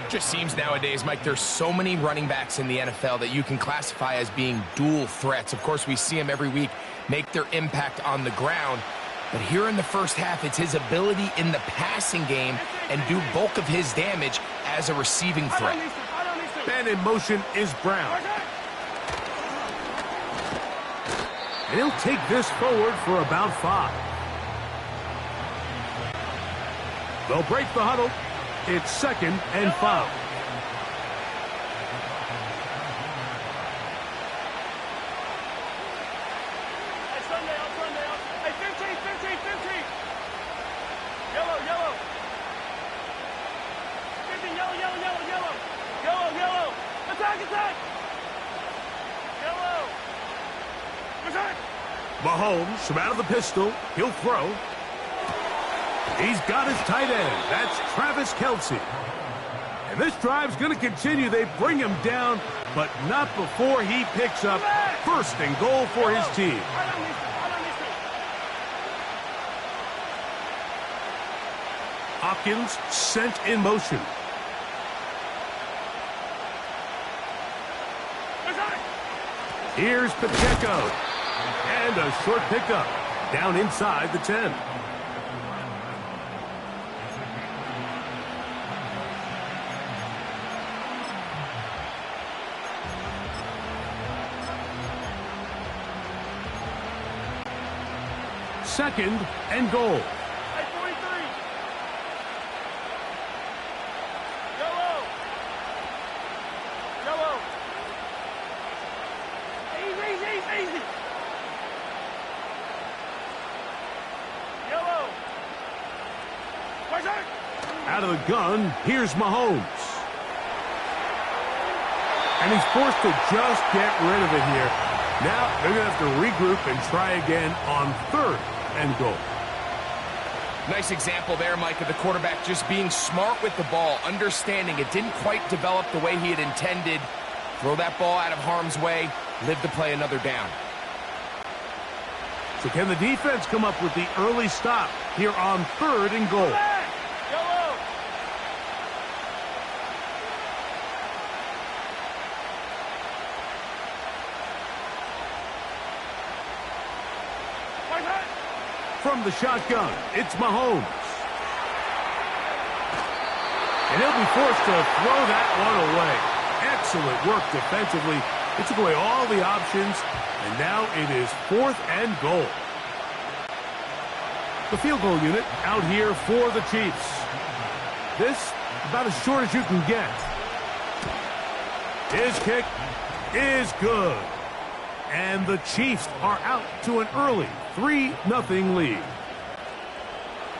Just seems nowadays, Mike, there's so many running backs in the NFL that you can classify as being dual threats. Of course, we see them every week make their impact on the ground. But here in the first half, it's his ability in the passing game and do bulk of his damage as a receiving threat. And in motion is Brown. And he'll take this forward for about 5. They'll break the huddle. It's 2nd and 5. Hey, 15. Yellow. 15, yellow. Attack. Yellow. Attack. Mahomes from out of the pistol. He'll throw. He's got his tight end. That's Travis Kelce. And this drive's going to continue. They bring him down, but not before he picks up 1st and goal for his team. Hopkins sent in motion. Here's Pacheco. And a short pickup down inside the 10. Second and goal. Hey, 43. Yellow. Easy. Yellow. Out of the gun, here's Mahomes. And he's forced to just get rid of it here. Now they're going to have to regroup and try again on 3rd and goal. Nice example there, Mike, of the quarterback just being smart with the ball, understanding it didn't quite develop the way he had intended. Throw that ball out of harm's way, live to play another down. So can the defense come up with the early stop here on 3rd and goal? Yellow. From the shotgun, it's Mahomes. And he'll be forced to throw that one away. Excellent work defensively. It took away all the options, and now it is 4th and goal. The field goal unit out here for the Chiefs. This, about as short as you can get. His kick is good. And the Chiefs are out to an early 3-0 lead.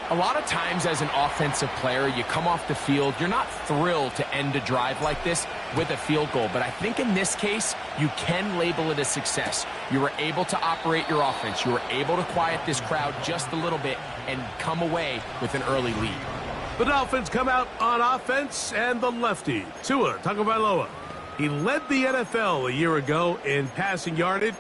A lot of times as an offensive player, you come off the field, you're not thrilled to end a drive like this with a field goal. But I think in this case, you can label it a success. You were able to operate your offense. You were able to quiet this crowd just a little bit and come away with an early lead. The Dolphins come out on offense, and the lefty, Tua Tagovailoa. He led the NFL a year ago in passing yardage.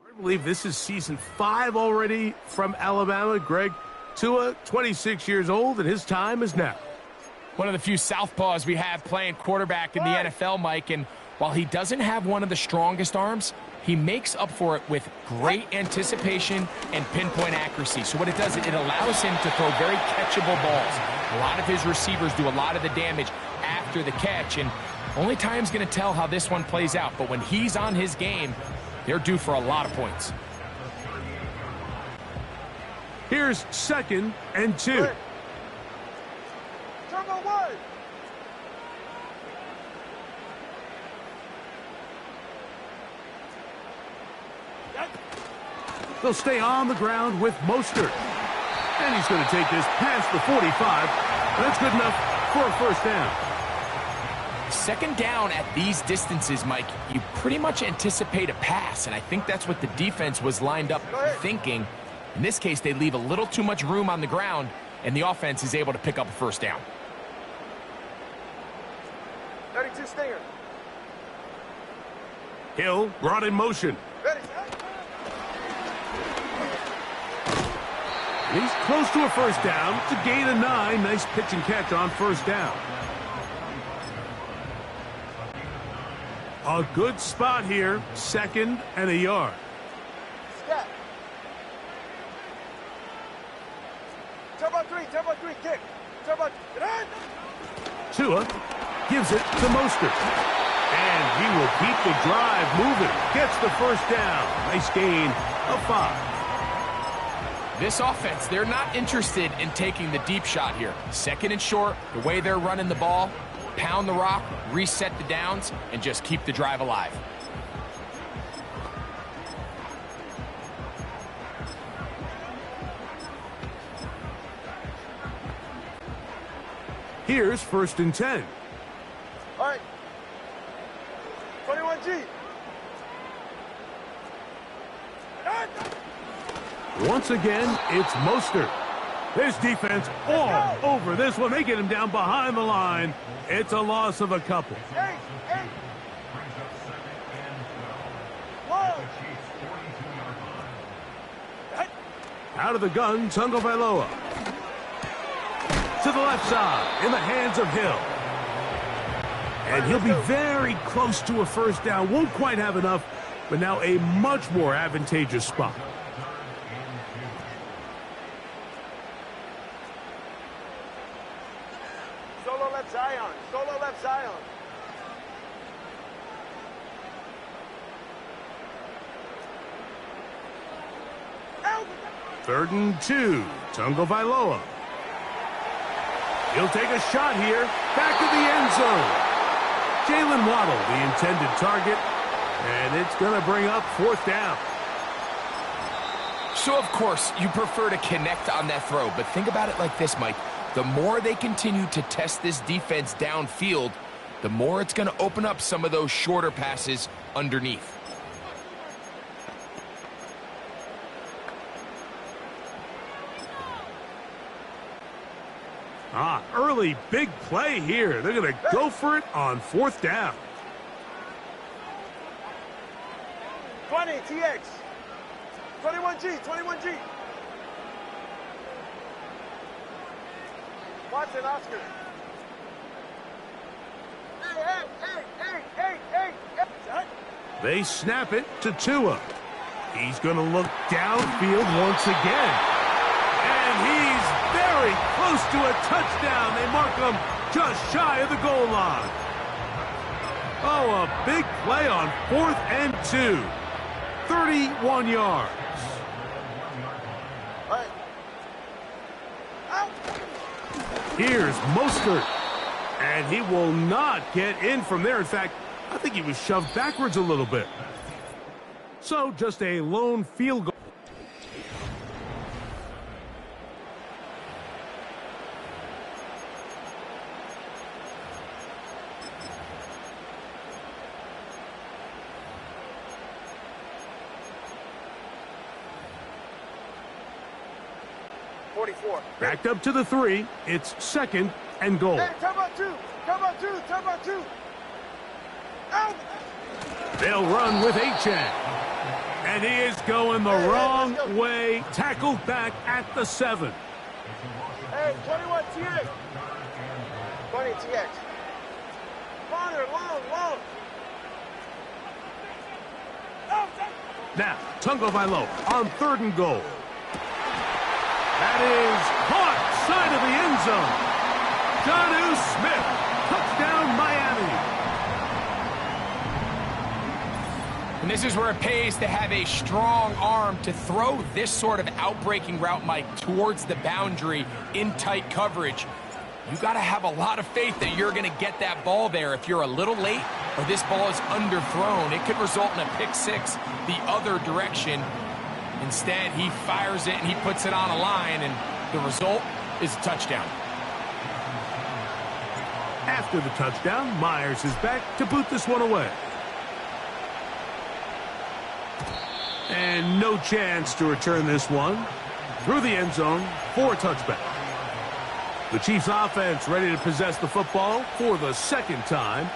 I believe this is season 5 already from Alabama. Greg, Tua, 26 years old, and his time is now. One of the few southpaws we have playing quarterback in the NFL, Mike, and while he doesn't have one of the strongest arms, he makes up for it with great anticipation and pinpoint accuracy. So what it does, it allows him to throw very catchable balls. A lot of his receivers do a lot of the damage after the catch, and only time's going to tell how this one plays out. But when he's on his game, they're due for a lot of points. Here's 2nd and 2. Turn on wide. They'll stay on the ground with Mostert. And he's going to take this past the 45. That's good enough for a first down. Second down at these distances, Mike, you pretty much anticipate a pass, and I think that's what the defense was lined up thinking. In this case, they leave a little too much room on the ground, and the offense is able to pick up a first down. 32 Stinger. Hill brought in motion. Ready. He's close to a first down. It's a gain of 9. Nice pitch and catch on first down. A good spot here. 2nd and a yard. Scat. Turbo 3, kick. Turbo, get in. Tua gives it to Mostert. And he will keep the drive moving. Gets the first down. Nice gain of 5. This offense, they're not interested in taking the deep shot here. 2nd and short, the way they're running the ball, pound the rock, reset the downs, and just keep the drive alive. Here's 1st and 10. All right. 21G. Once again, it's Mostert. This defense all over this one. They get him down behind the line. It's a loss of a couple. Hey. Whoa. Out of the gun, Tagovailoa. To the left side, in the hands of Hill. And he'll be very close to a first down. Won't quite have enough, but now a much more advantageous spot. Solo left Zion. 3rd and 2, Tagovailoa. He'll take a shot here, back to the end zone. Jalen Waddle, the intended target, and it's going to bring up 4th down. So, of course, you prefer to connect on that throw, but think about it like this, Mike. The more they continue to test this defense downfield, the more it's going to open up some of those shorter passes underneath. Early big play here. They're going to go for it on 4th down. 20, TX. 21G. Watson, Oscar. Hey. They snap it to Tua. He's going to look downfield once again. And he's very close to a touchdown. They mark him just shy of the goal line. Oh, a big play on 4th and 2. 31 yards. Here's Mostert. And he will not get in from there. In fact, I think he was shoved backwards a little bit. So just a lone field goal. Backed up to the 3. It's 2nd and goal. Hey, come on, two. Out. They'll run with Achan. And he is going the wrong way. Tackled back at the 7. Hey, 21 TX. 20 TX. Corner, long. Now, Tagovailoa on 3rd and goal. That is caught side of the end zone. Jonnu Smith, touchdown Miami. And this is where it pays to have a strong arm to throw this sort of outbreaking route, Mike, towards the boundary in tight coverage. You got to have a lot of faith that you're going to get that ball there. If you're a little late or this ball is underthrown, it could result in a pick 6 the other direction. Instead, he fires it and he puts it on a line, and the result is a touchdown. After the touchdown, Myers is back to boot this one away. And no chance to return this one through the end zone for a touchback. The Chiefs offense ready to possess the football for the 2nd time.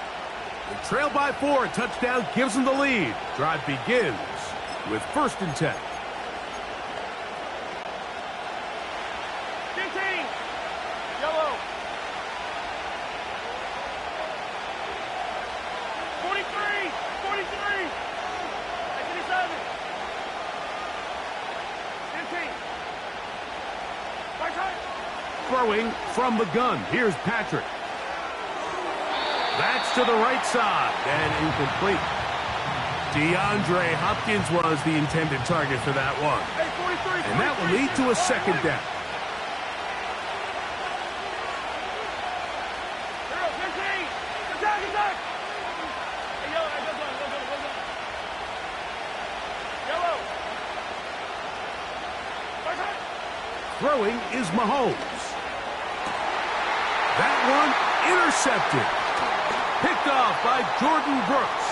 They trail by 4. A touchdown gives them the lead. Drive begins with 1st and 10. Yellow. 43. 87. 15. Throwing from the gun. Here's Patrick. That's to the right side and incomplete. DeAndre Hopkins was the intended target for that one. And that will lead to a 2nd down. Throwing is Mahomes. That one intercepted. Picked off by Jordan Brooks.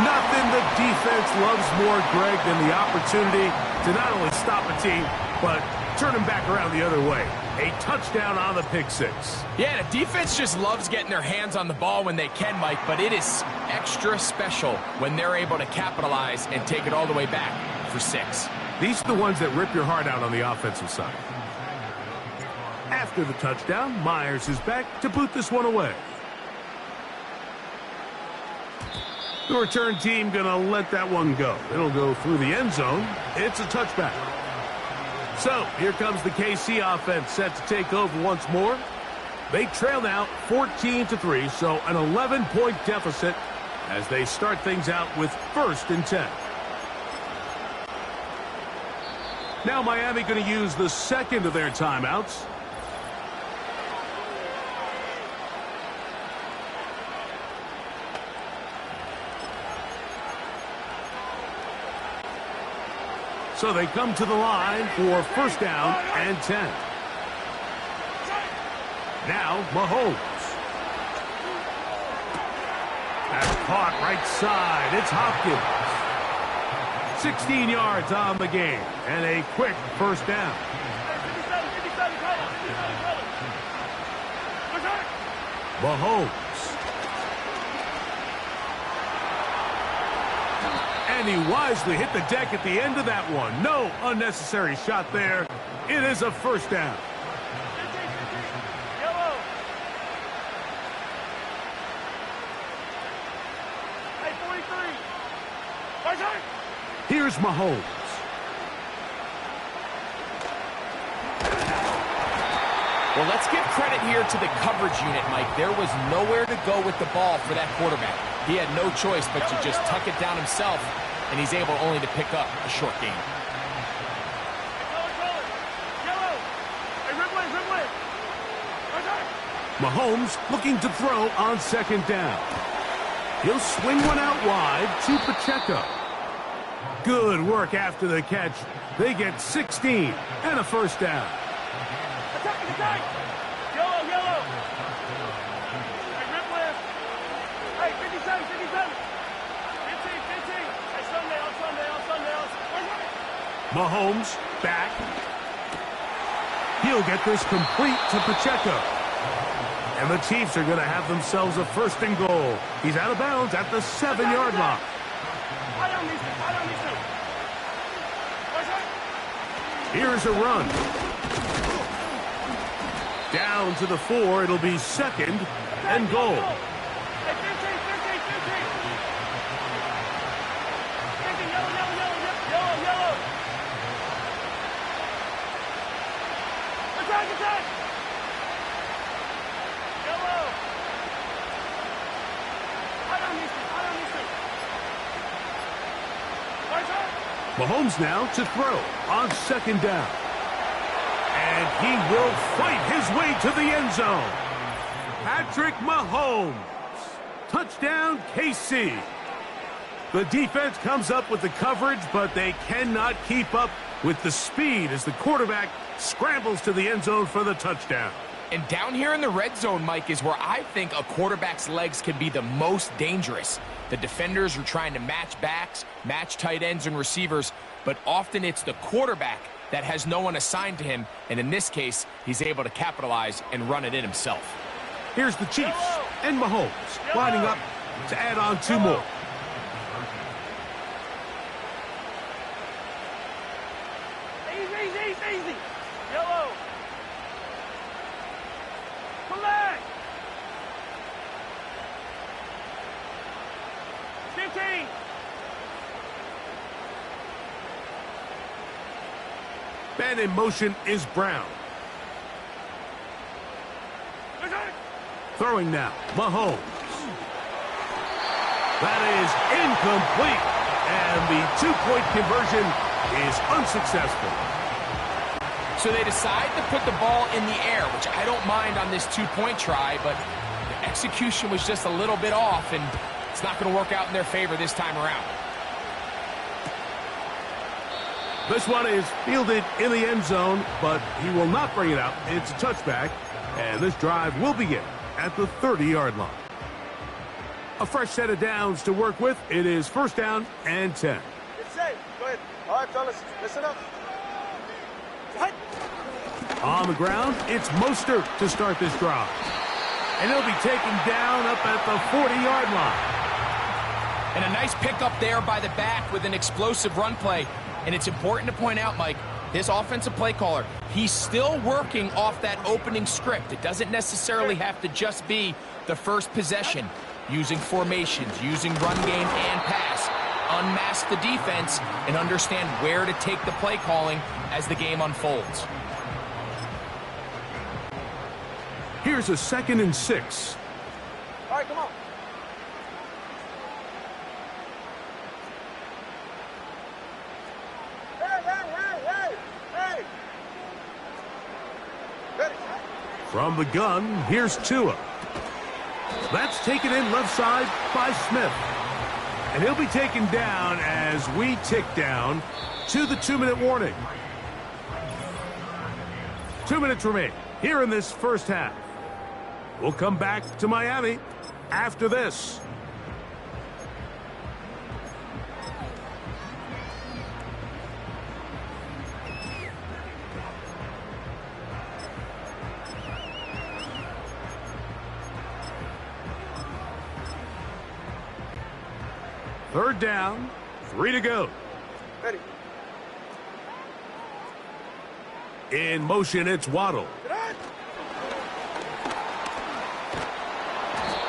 Nothing the defense loves more, Greg, than the opportunity to not only stop a team, but turn them back around the other way. A touchdown on the pick 6. Yeah, the defense just loves getting their hands on the ball when they can, Mike, but it is extra special when they're able to capitalize and take it all the way back for 6. These are the ones that rip your heart out on the offensive side. After the touchdown, Myers is back to boot this one away. The return team going to let that one go. It'll go through the end zone. It's a touchback. So, here comes the KC offense set to take over once more. They trail now 14-3, so an 11-point deficit as they start things out with 1st and 10. Now Miami going to use the 2nd of their timeouts. So they come to the line for 1st down and 10. Now Mahomes. That's caught right side. It's Hopkins. 16 yards on the game and a quick 1st down. Mahomes. And he wisely hit the deck at the end of that one. No unnecessary shot there. It is a first down. Yellow. Hey, 43. Here's Mahomes. Well, let's give credit here to the coverage unit, Mike. There was nowhere to go with the ball for that quarterback. He had no choice but to just tuck it down himself, and he's able only to pick up a short gain. Mahomes looking to throw on second down. He'll swing one out wide to Pacheco. Good work after the catch. They get 16 and a first down. Attack! Yellow! Hey, rip left. Hey, 57. 15. Hey, Sunday. Mahomes back. He'll get this complete to Pacheco. And the Chiefs are going to have themselves a first and goal. He's out of bounds at the 7-yard line. I don't need to. Here's a run. Down to the 4. It'll be second and goal. Hey, 15. Yellow. Attack. Yellow. I don't need to. Mahomes now to throw on second down. And he will fight his way to the end zone. Patrick Mahomes. Touchdown, KC. The defense comes up with the coverage, but they cannot keep up with the speed as the quarterback scrambles to the end zone for the touchdown. And down here in the red zone, Mike, is where I think a quarterback's legs can be the most dangerous. The defenders are trying to match backs, match tight ends and receivers, but often it's the quarterback that has no one assigned to him, and in this case, he's able to capitalize and run it in himself. Here's the Chiefs and Mahomes lining up to add on 2 more. Easy. Yellow. Come back. 15. Man in motion is Brown. Throwing now, Mahomes. That is incomplete. And the 2-point conversion is unsuccessful. So they decide to put the ball in the air, which I don't mind on this 2-point try, but the execution was just a little bit off, and it's not going to work out in their favor this time around. This one is fielded in the end zone, but he will not bring it out. It's a touchback, and this drive will begin at the 30-yard line. A fresh set of downs to work with. It is first down and 10. It's safe. Go ahead. All right, fellas, listen up. On the ground, it's Mostert to start this drive. And he'll be taken down up at the 40-yard line. And a nice pickup there by the back with an explosive run play. And it's important to point out, Mike, this offensive play caller, he's still working off that opening script. It doesn't necessarily have to just be the first possession. Using formations, using run game and pass. Unmask the defense and understand where to take the play calling as the game unfolds. Here's a 2nd and 6. All right, come on. Hey! Ready. From the gun, here's Tua. That's taken in left side by Smith. And he'll be taken down as we tick down to the 2-minute warning. 2 minutes remain here in this first half. We'll come back to Miami after this. Third down 3 to go. Ready. In motion, it's Waddle.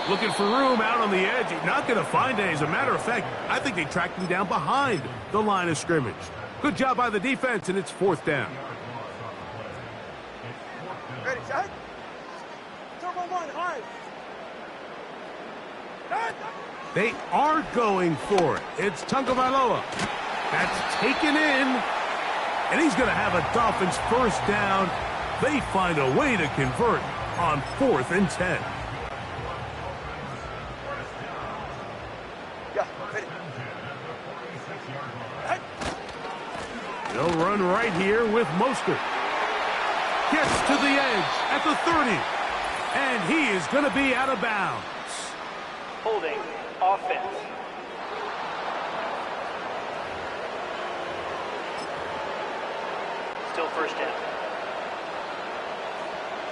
Looking for room out on the edge. He's not going to find it. As a matter of fact, I think they tracked him down behind the line of scrimmage. Good job by the defense, and it's 4th down. Ready, shot. Turbo 1, hard. They are going for it. It's Tagovailoa. That's taken in. And he's going to have a Dolphins 1st down. They find a way to convert on 4th and 10. Yeah, ready. They'll run right here with Mostert. Gets to the edge at the 30. And he is going to be out of bounds. Holding offense. Still 1st down.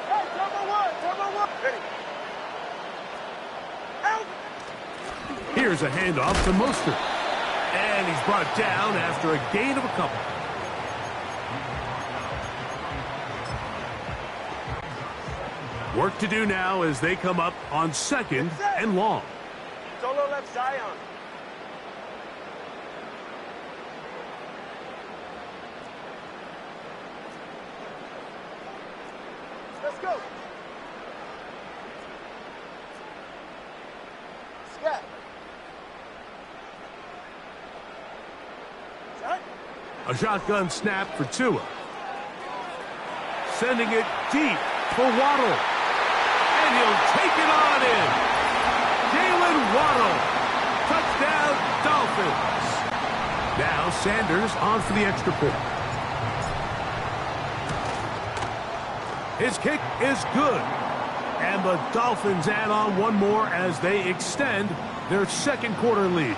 Hey, turbo 1. Ready. Out. Here's a handoff to Mostert. And he's brought down after a gain of a couple. Work to do now as they come up on 2nd and long. Solo left Zion. Let's go. Scat. Shot. A shotgun snap for Tua. Sending it deep for Waddle. And he'll take it on in. Jalen Waddle. Touchdown, Dolphins. Now Sanders on for the extra point. His kick is good. And the Dolphins add on one more as they extend their 2nd quarter lead.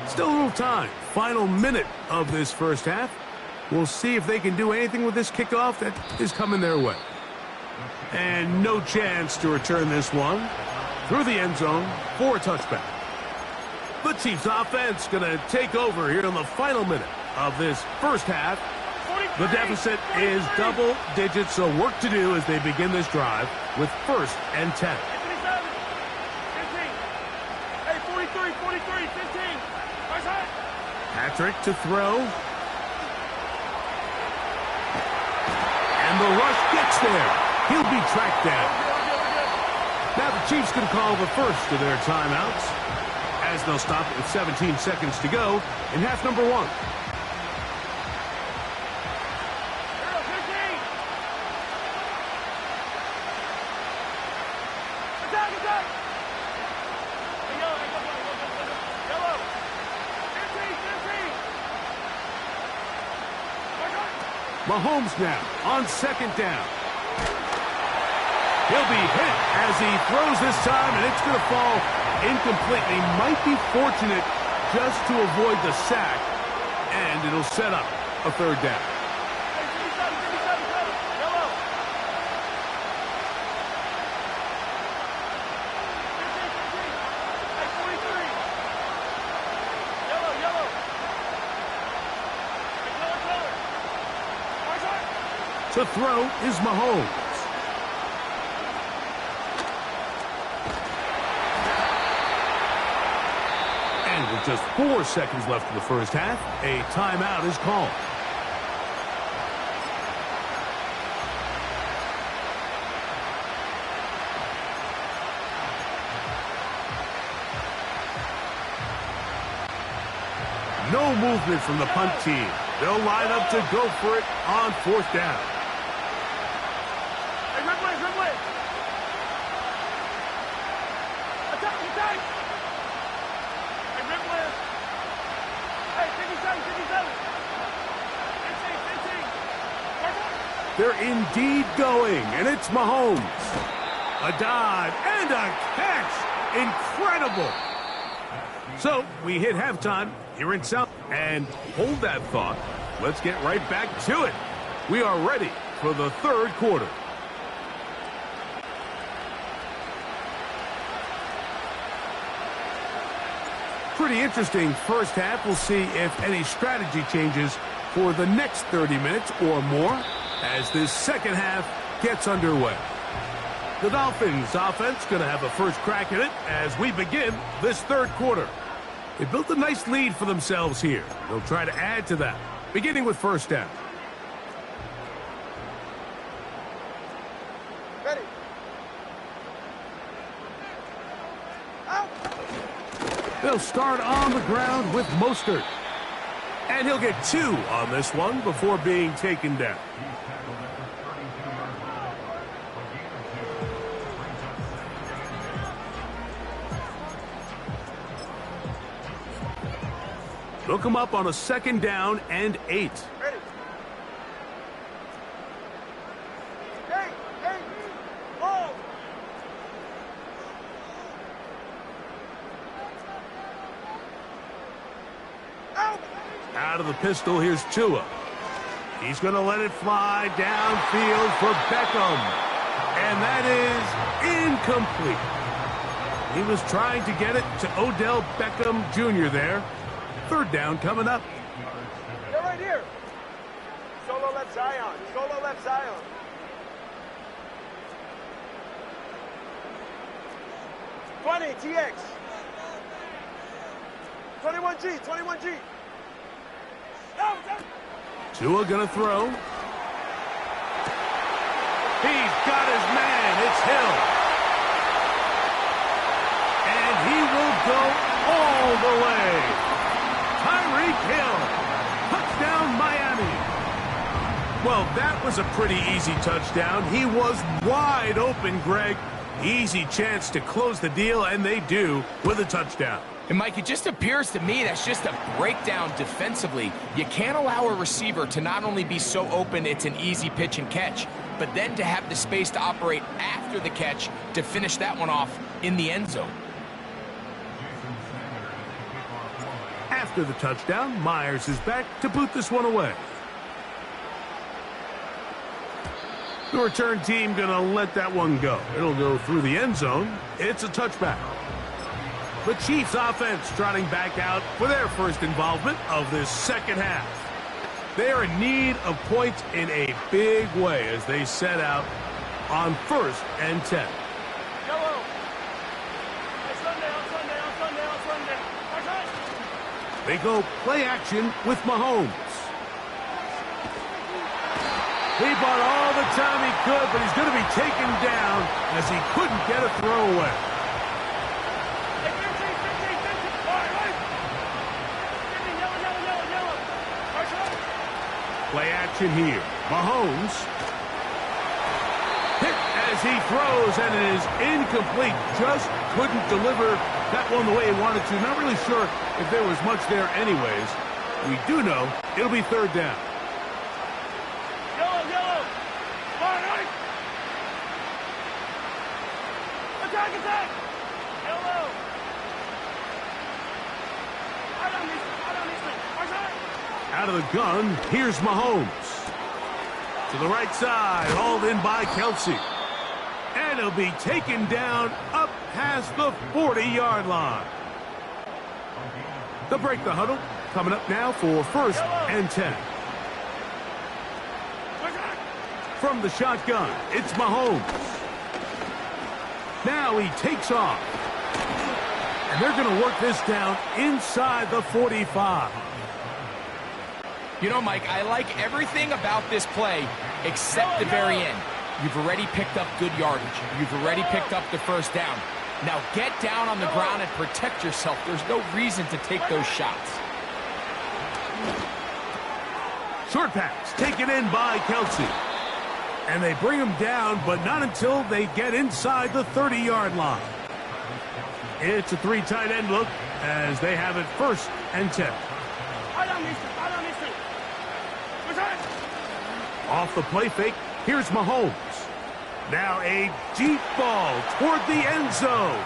Still a little time. Final minute of this 1st half. We'll see if they can do anything with this kickoff that is coming their way. And no chance to return this one through the end zone for a touchback. The Chiefs offense going to take over here in the final minute of this 1st half. The deficit is double digits, so work to do as they begin this drive with 1st and 10. 43, 15. Patrick to throw. And the rush gets there. He'll be tracked down. Now the Chiefs can call the first of their timeouts as they'll stop it with 17 seconds to go in half number 1. Mahomes now on 2nd down. He'll be hit as he throws this time, and it's going to fall incompletely. Might be fortunate just to avoid the sack, and it'll set up a 3rd down. To throw is Mahomes. And with just 4 seconds left in the 1st half, a timeout is called. No movement from the punt team. They'll line up to go for it on 4th down. They're indeed going, and it's Mahomes. A dive and a catch. Incredible. So we hit halftime here in South. And hold that thought. Let's get right back to it. We are ready for the third quarter. Pretty interesting first half. We'll see if any strategy changes for the next 30 minutes or more as this second half gets underway. The Dolphins offense going to have a first crack at it as we begin this third quarter. They built a nice lead for themselves here. They'll try to add to that, beginning with first down. Ready. Out. They'll start on the ground with Mostert. And he'll get 2 on this one before being taken down. They'll come up on a second down and 8. Ready. Hey, ball. Out of the pistol, here's Tua. He's going to let it fly downfield for Beckham. And that is incomplete. He was trying to get it to Odell Beckham Jr. there. Third down coming up. They're right here. Solo left Zion. Solo left Zion. TX. 21G. 21G. Tua gonna throw. He's got his man. It's Hill. And he will go all the way. Tyreek Hill. Touchdown, Miami. Well, that was a pretty easy touchdown. He was wide open, Greg. Easy chance to close the deal, and they do with a touchdown. And, Mike, it just appears to me that's just a breakdown defensively. You can't allow a receiver to not only be so open it's an easy pitch and catch, but then to have the space to operate after the catch to finish that one off in the end zone. After the touchdown, Myers is back to boot this one away. The return team going to let that one go. It'll go through the end zone. It's a touchback. The Chiefs offense trotting back out for their first involvement of this second half. They are in need of points in a big way as they set out on 1st and 10. Yellow. They go play action with Mahomes. He bought all the time he could, but he's going to be taken down as he couldn't get a throwaway. Play action here. Mahomes hit as he throws, and it is incomplete. Just couldn't deliver that one the way he wanted to. Not really sure if there was much there anyways. We do know it'll be third down. Yellow. Right. Attack. Yellow. Out of the gun, here's Mahomes. To the right side, hauled in by Kelsey. And he'll be taken down up past the 40-yard line. They'll break the huddle. Coming up now for 1st and 10. From the shotgun, it's Mahomes. Now he takes off. And they're going to work this down inside the 45. You know, Mike, I like everything about this play except the very end. You've already picked up good yardage. You've already picked up the first down. Now get down on the ground and protect yourself. There's no reason to take those shots. Short pass taken in by Kelsey. And they bring him down, but not until they get inside the 30-yard line. It's a 3 tight end look as they have it 1st and 10. Off the play fake, here's Mahomes. Now a deep ball toward the end zone.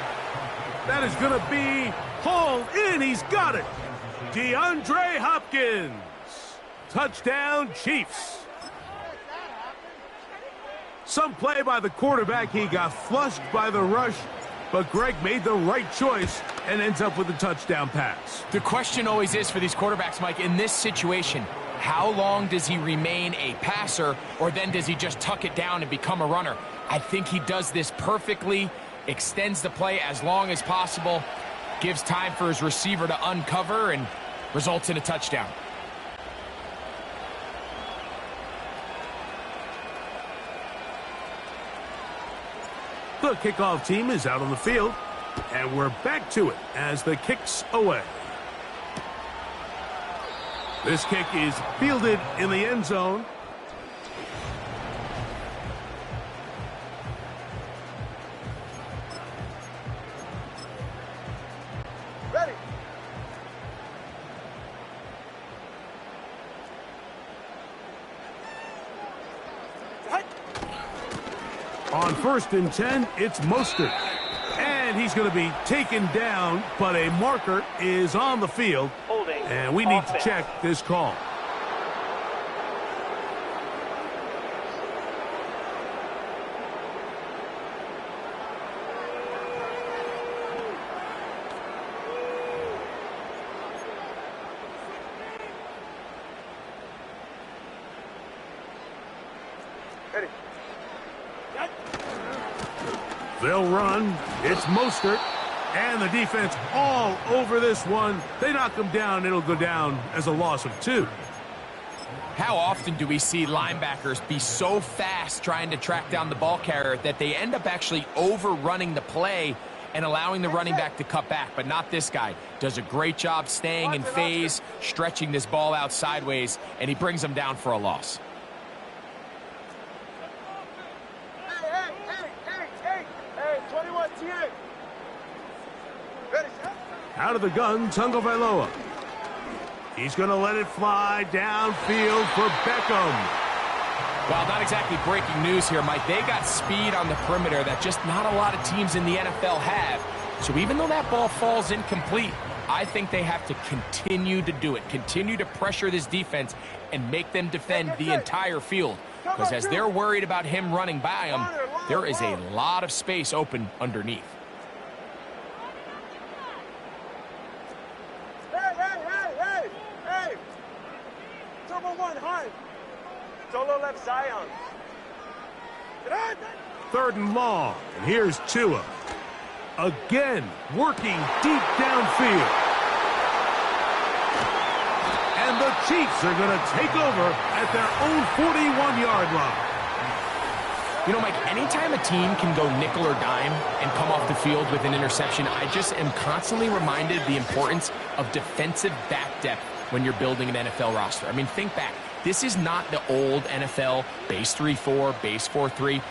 That is going to be hauled in. He's got it. DeAndre Hopkins. Touchdown, Chiefs. Some play by the quarterback. He got flushed by the rush, but Greg made the right choice and ends up with a touchdown pass. The question always is for these quarterbacks, Mike, in this situation, how long does he remain a passer, or then does he just tuck it down and become a runner? I think he does this perfectly, extends the play as long as possible, gives time for his receiver to uncover, and results in a touchdown. The kickoff team is out on the field, and we're back to it as the kick's away. This kick is fielded in the end zone. Ready. On 1st and 10, it's Mostert. And he's going to be taken down, but a marker is on the field. Holding. And we need Offense. to check this call. Ready. They'll run. It's Mostert. And the defense all over this one. They knock him down. It'll go down as a loss of 2. How often do we see linebackers be so fast trying to track down the ball carrier that they end up actually overrunning the play and allowing the running back to cut back? But not this guy. Does a great job staying in phase, stretching this ball out sideways, and he brings them down for a loss. Hey, 21 TA. Ready, set. Out of the gun, Tagovailoa. He's going to let it fly downfield for Beckham. Well, not exactly breaking news here, Mike. They got speed on the perimeter that just not a lot of teams in the NFL have. So even though that ball falls incomplete, I think they have to continue to do it, continue to pressure this defense and make them defend the entire field. Because as they're worried about him running by them, there is a lot of space open underneath. Hey! Turbo 1, high. Solo left Zion. 3rd and long. And here's Tua. Again, working deep downfield. And the Chiefs are going to take over at their own 41-yard line. You know, Mike, anytime a team can go nickel or dime and come off the field with an interception, I just am constantly reminded the importance of defensive back depth when you're building an NFL roster. I mean, think back. This is not the old NFL base 3-4, base 4-3.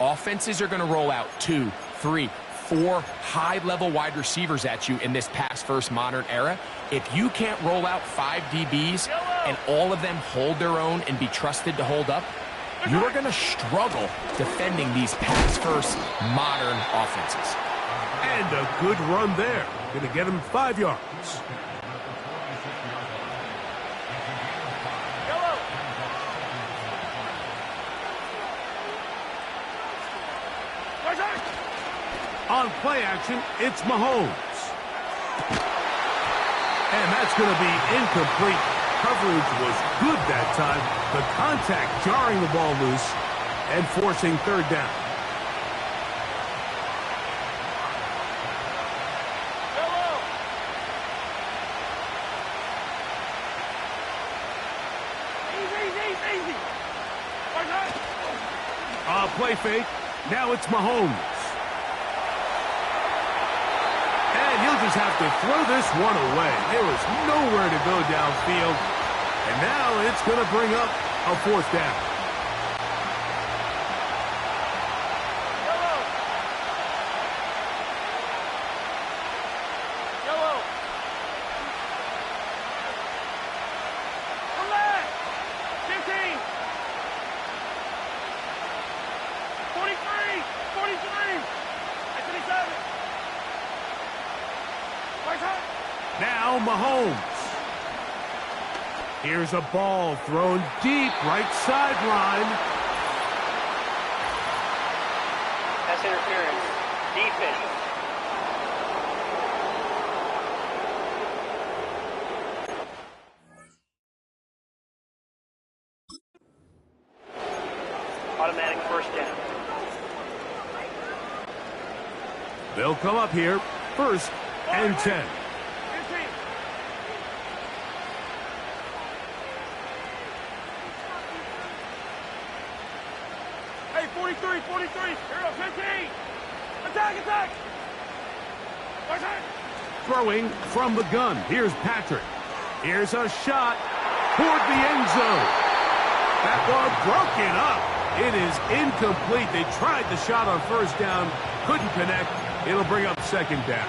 Offenses are going to roll out 2, 3, 4 high-level wide receivers at you in this pass-first modern era. If you can't roll out 5 DBs and all of them hold their own and be trusted to hold up, you are going to struggle defending these pass-first modern offenses. And a good run there. Going to get him 5 yards. On play action, it's Mahomes. And that's going to be incomplete. Coverage was good that time. The contact jarring the ball loose and forcing 3rd down. Play fake. Now it's Mahomes. And he'll just have to throw this one away. There was nowhere to go downfield. And now it's going to bring up a 4th down. Now Mahomes. Here's a ball thrown deep right sideline. Pass interference. Defense. Automatic first down. They'll come up here. 1st and 10. Hey, 43, 43. Here up, 15. Attack, attack. Attack. Throwing from the gun. Here's Patrick. Here's a shot toward the end zone. That ball broken up. It is incomplete. They tried the shot on 1st down. Couldn't connect. It'll bring up 2nd down.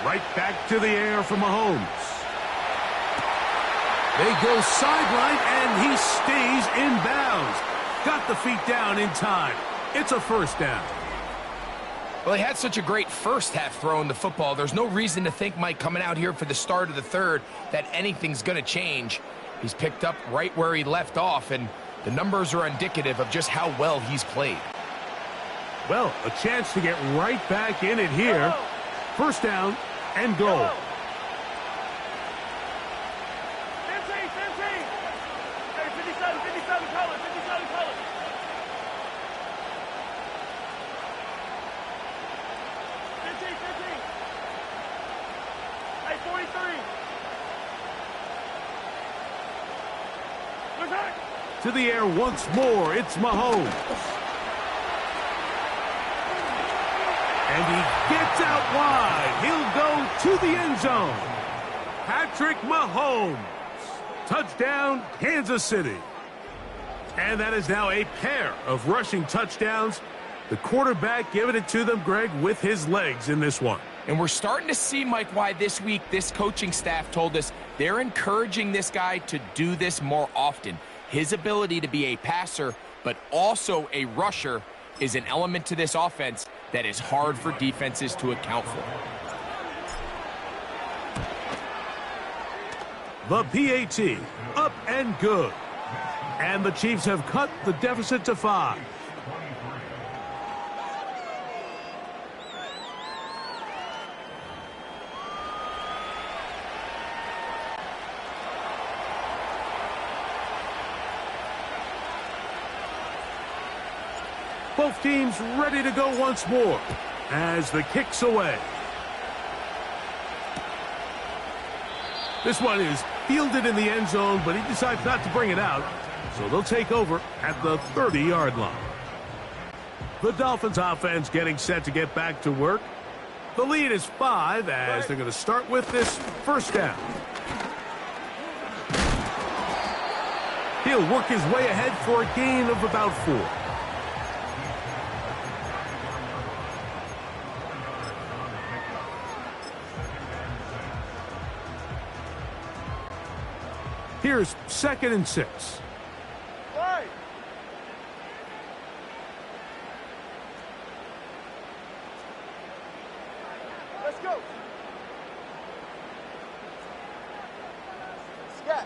Right back to the air for Mahomes. They go sideline, and he stays in bounds. Got the feet down in time. It's a 1st down. Well, he had such a great first half throwing the football. There's no reason to think, Mike, coming out here for the start of the 3rd, that anything's going to change. He's picked up right where he left off, and the numbers are indicative of just how well he's played. Well, a chance to get right back in it here. 1st down and goal. 15, 15. Hey, 57, 57 colors, 57 colors. 15, 15. Hey, 43. Attack. To the air once more. It's Mahomes. And he gets out wide. He'll go to the end zone. Patrick Mahomes. Touchdown, Kansas City. And that is now a pair of rushing touchdowns. The quarterback giving it to them, Greg, with his legs in this one. And we're starting to see, Mike, why this week this coaching staff told us they're encouraging this guy to do this more often. His ability to be a passer, but also a rusher, is an element to this offense that is hard for defenses to account for. The PAT, up and good. And the Chiefs have cut the deficit to 5. Both teams ready to go once more as the kick's away. This one is fielded in the end zone, but he decides not to bring it out, so they'll take over at the 30-yard line. The Dolphins offense getting set to get back to work. The lead is 5 as they're going to start with this 1st down. He'll work his way ahead for a gain of about 4. Here's 2nd and 6. Right. Let's go. Scat.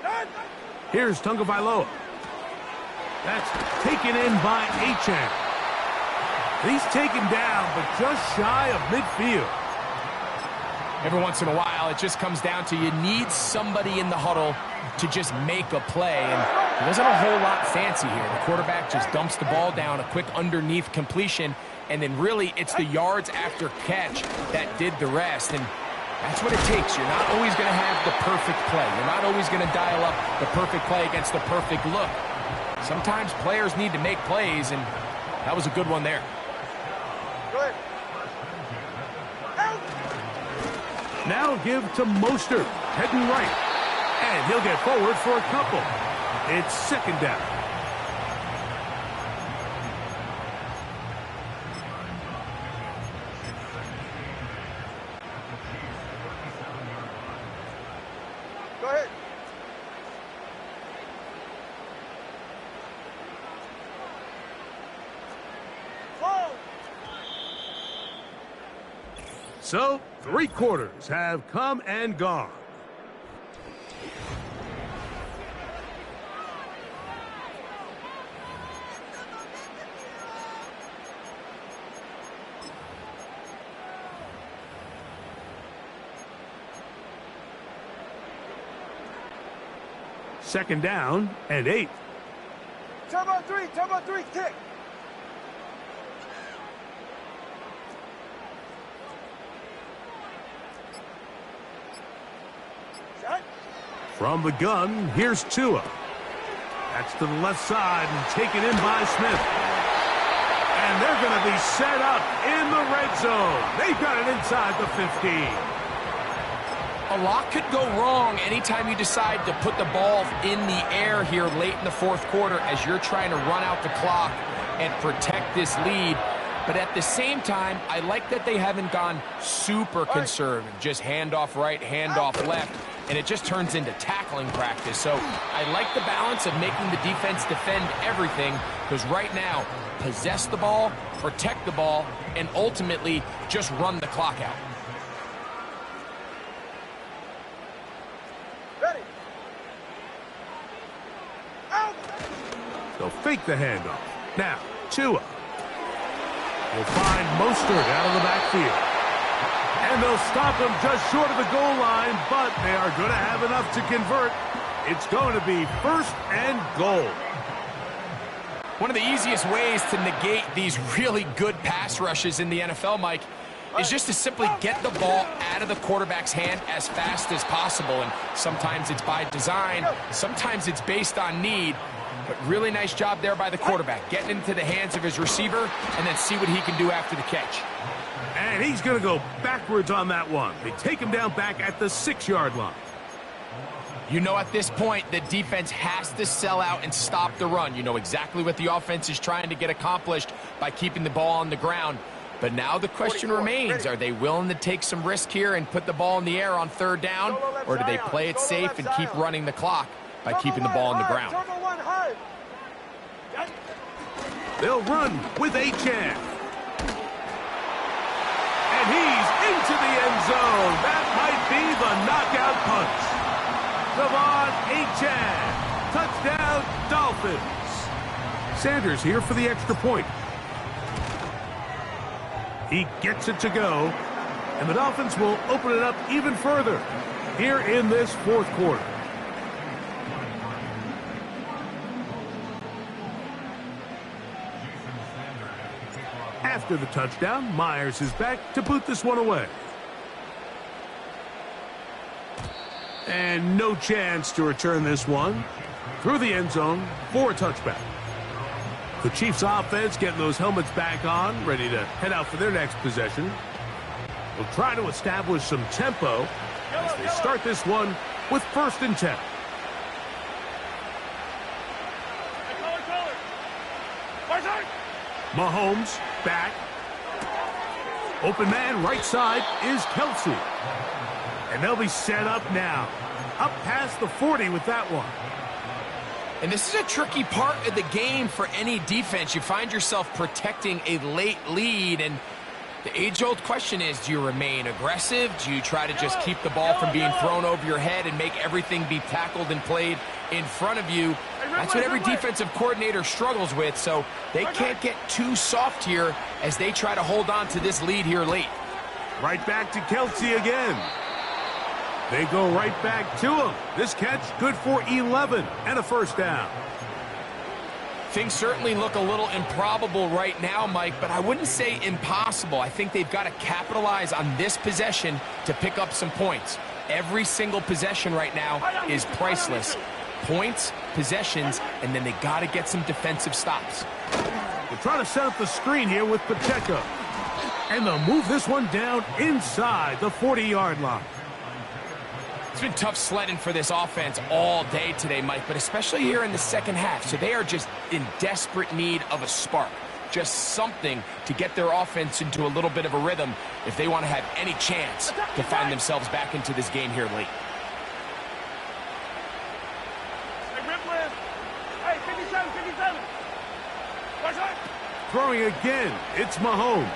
Done. Here's Tagovailoa. That's taken in by Achane. He's taken down, but just shy of midfield. Every once in a while, it just comes down to you need somebody in the huddle to just make a play, and it wasn't a whole lot fancy here. The quarterback just dumps the ball down, a quick underneath completion, and then really it's the yards after catch that did the rest, and that's what it takes. You're not always going to have the perfect play. You're not always going to dial up the perfect play against the perfect look. Sometimes players need to make plays, and that was a good one there. Go ahead. Now give to Mostert, heading right. And he'll get forward for a couple. It's 2nd down. Go ahead. So, 3 quarters have come and gone. Second down and 8. Turbo 3, kick. Shot. From the gun, here's Tua. That's to the left side and taken in by Smith. And they're going to be set up in the red zone. They've got it inside the 15. A lot could go wrong anytime you decide to put the ball in the air here late in the fourth quarter as you're trying to run out the clock and protect this lead. But at the same time, I like that they haven't gone super conservative. Just handoff right, handoff left, and it just turns into tackling practice. So I like the balance of making the defense defend everything, because right now, possess the ball, protect the ball, and ultimately just run the clock out. They'll fake the handoff. Now, Tua will find Mostert out of the backfield. And they'll stop him just short of the goal line, but they are going to have enough to convert. It's going to be 1st and goal. One of the easiest ways to negate these really good pass rushes in the NFL, Mike, is just to simply get the ball out of the quarterback's hand as fast as possible. And sometimes it's by design, sometimes it's based on need. But really nice job there by the quarterback, getting into the hands of his receiver and then see what he can do after the catch. And he's going to go backwards on that one. They take him down back at the 6-yard line. You know, at this point, the defense has to sell out and stop the run. You know exactly what the offense is trying to get accomplished by keeping the ball on the ground. But now the question remains, are they willing to take some risk here and put the ball in the air on 3rd down? Or do they play it safe and keep running the clock by keeping the ball on the ground? They'll run with Achane. And he's into the end zone. That might be the knockout punch. Devon Achane. Touchdown, Dolphins. Sanders here for the extra point. He gets it to go. And the Dolphins will open it up even further here in this 4th quarter. After the touchdown, Myers is back to boot this one away. And no chance to return this one through the end zone for a touchback. The Chiefs offense getting those helmets back on, ready to head out for their next possession. They'll try to establish some tempo as they start this one with 1st and 10. Mahomes back. Open man right side is Kelsey. And they'll be set up now. Up past the 40 with that one. And this is a tricky part of the game for any defense. You find yourself protecting a late lead, and the age-old question is, do you remain aggressive? Do you try to just keep the ball from being thrown over your head and make everything be tackled and played in front of you? That's what every defensive coordinator struggles with, so they can't get too soft here as they try to hold on to this lead here late. Right back to Kelsey again. They go right back to him. This catch good for 11 and a 1st down. Things certainly look a little improbable right now, Mike, but I wouldn't say impossible. I think they've got to capitalize on this possession to pick up some points. Every single possession right now is priceless. Points, possessions, and then they got to get some defensive stops. They're trying to set up the screen here with Pacheco. And they'll move this one down inside the 40-yard line. It's been tough sledding for this offense all day today, Mike, but especially here in the second half. So they are just in desperate need of a spark. Just something to get their offense into a little bit of a rhythm if they want to have any chance to find themselves back into this game here late. Hey, 57, 57. Watch out. Throwing again, it's Mahomes.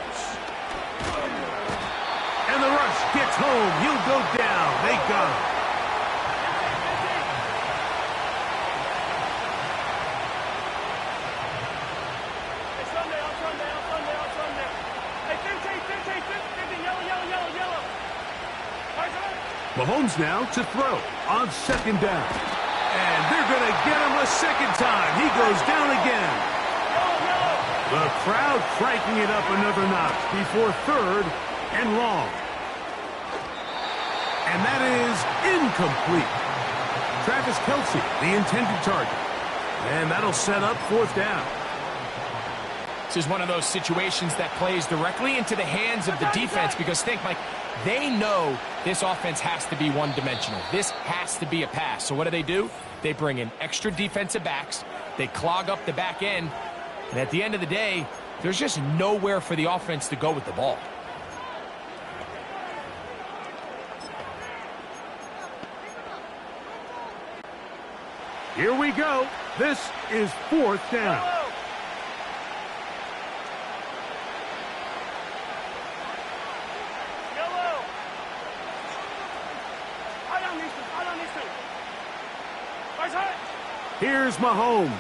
And And the rush gets home. He'll go down. They got him. Hey, Sunday, on Sunday. Hey, 15, yellow. Right, Mahomes now to throw on second down. And they're going to get him a second time. He goes down again. The crowd cranking it up another notch before third and long. And that is incomplete. Travis Kelce, the intended target. And that'll set up fourth down. This is one of those situations that plays directly into the hands of the defense because think, Mike, they know this offense has to be one-dimensional. This has to be a pass. So what do? They bring in extra defensive backs. They clog up the back end. And at the end of the day, there's just nowhere for the offense to go with the ball. Here we go. This is fourth down. Yellow. I don't need to. Right side. Here's Mahomes.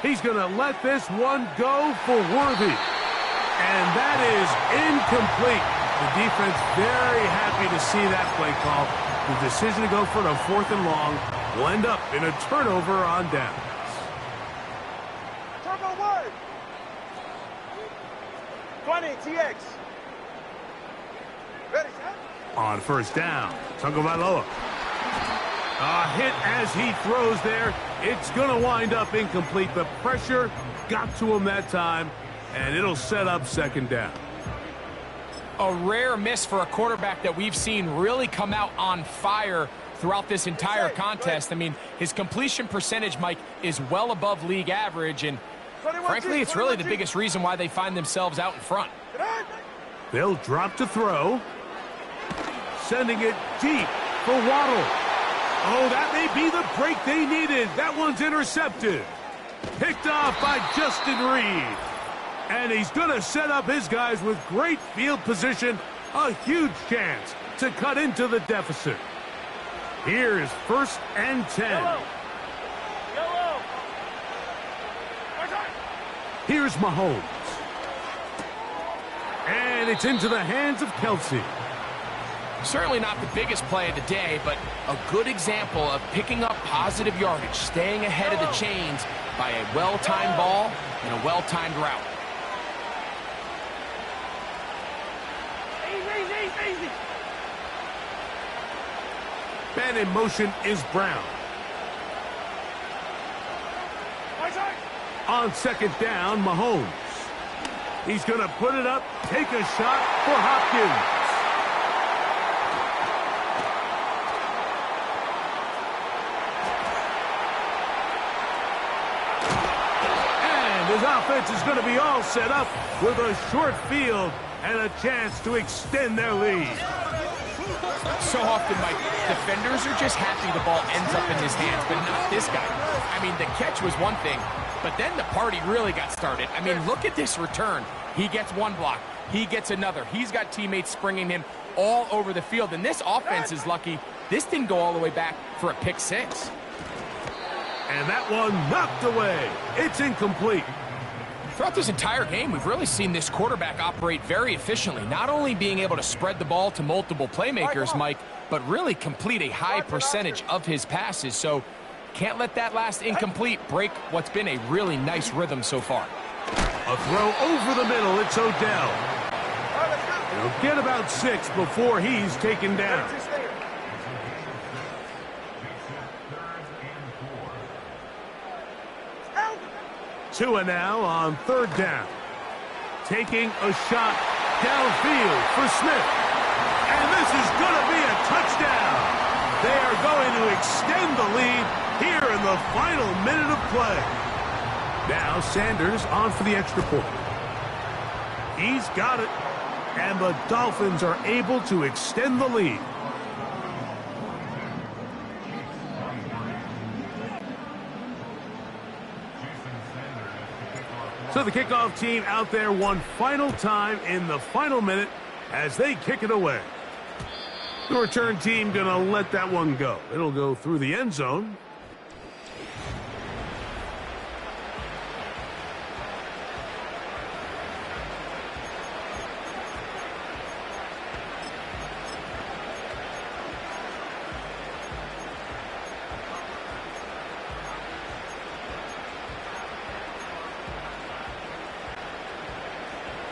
He's going to let this one go for Worthy. And that is incomplete. The defense very happy to see that play call. The decision to go for the fourth and long will end up in a turnover on downs. Turbo word. 20, TX. Ready, set? On first down, Tagovailoa. A hit as he throws there. It's going to wind up incomplete. The pressure got to him that time, and it'll set up second down. A rare miss for a quarterback that we've seen really come out on fire throughout this entire contest. I mean, his completion percentage, Mike, is well above league average, and frankly, it's really the biggest reason why they find themselves out in front. They'll drop to throw, sending it deep for Waddle. Oh, that may be the break they needed. That one's intercepted. Picked off by Justin Reed. And he's going to set up his guys with great field position. A huge chance to cut into the deficit. Here's first and 10. Yellow. Right side. Here's Mahomes. And it's into the hands of Kelce. Certainly not the biggest play of the day, but a good example of picking up positive yardage, staying ahead of the chains by a well-timed ball and a well-timed route. Easy. Man in motion is Brown. Right side. On second down, Mahomes. He's going to put it up, take a shot for Hopkins. His offense is going to be all set up with a short field and a chance to extend their lead. So often, Mike, defenders are just happy the ball ends up in his hands, but not this guy. I mean, the catch was one thing, but then the party really got started. I mean, look at this return. He gets one block. He gets another. He's got teammates springing him all over the field, and this offense is lucky. This didn't go all the way back for a pick six. And that one knocked away. It's incomplete. Throughout this entire game, we've really seen this quarterback operate very efficiently, not only being able to spread the ball to multiple playmakers, Mike, but really complete a high percentage of his passes. So can't let that last incomplete break what's been a really nice rhythm so far. A throw over the middle. It's Odell. He'll get about 6 before he's taken down. Tua now on third down. Taking a shot downfield for Smith. And this is going to be a touchdown. They are going to extend the lead here in the final minute of play. Now Sanders on for the extra point. He's got it. And the Dolphins are able to extend the lead. So the kickoff team out there one final time in the final minute as they kick it away. The return team going to let that one go. It'll go through the end zone.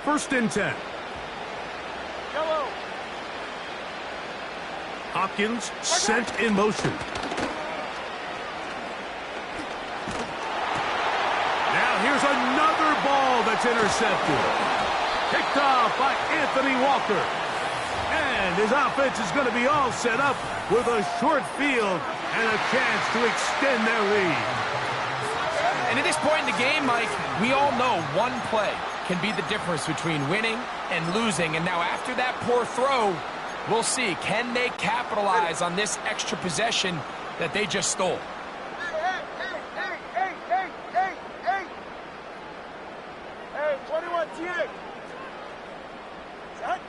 First and 10. Yellow. Hopkins sent in motion. Now here's another ball that's intercepted. Picked off by Anthony Walker. And his offense is going to be all set up with a short field and a chance to extend their lead. And at this point in the game, Mike, we all know one play can be the difference between winning and losing. And now after that poor throw, we'll see, can they capitalize on this extra possession that they just stole? Hey, 21 TA. Set.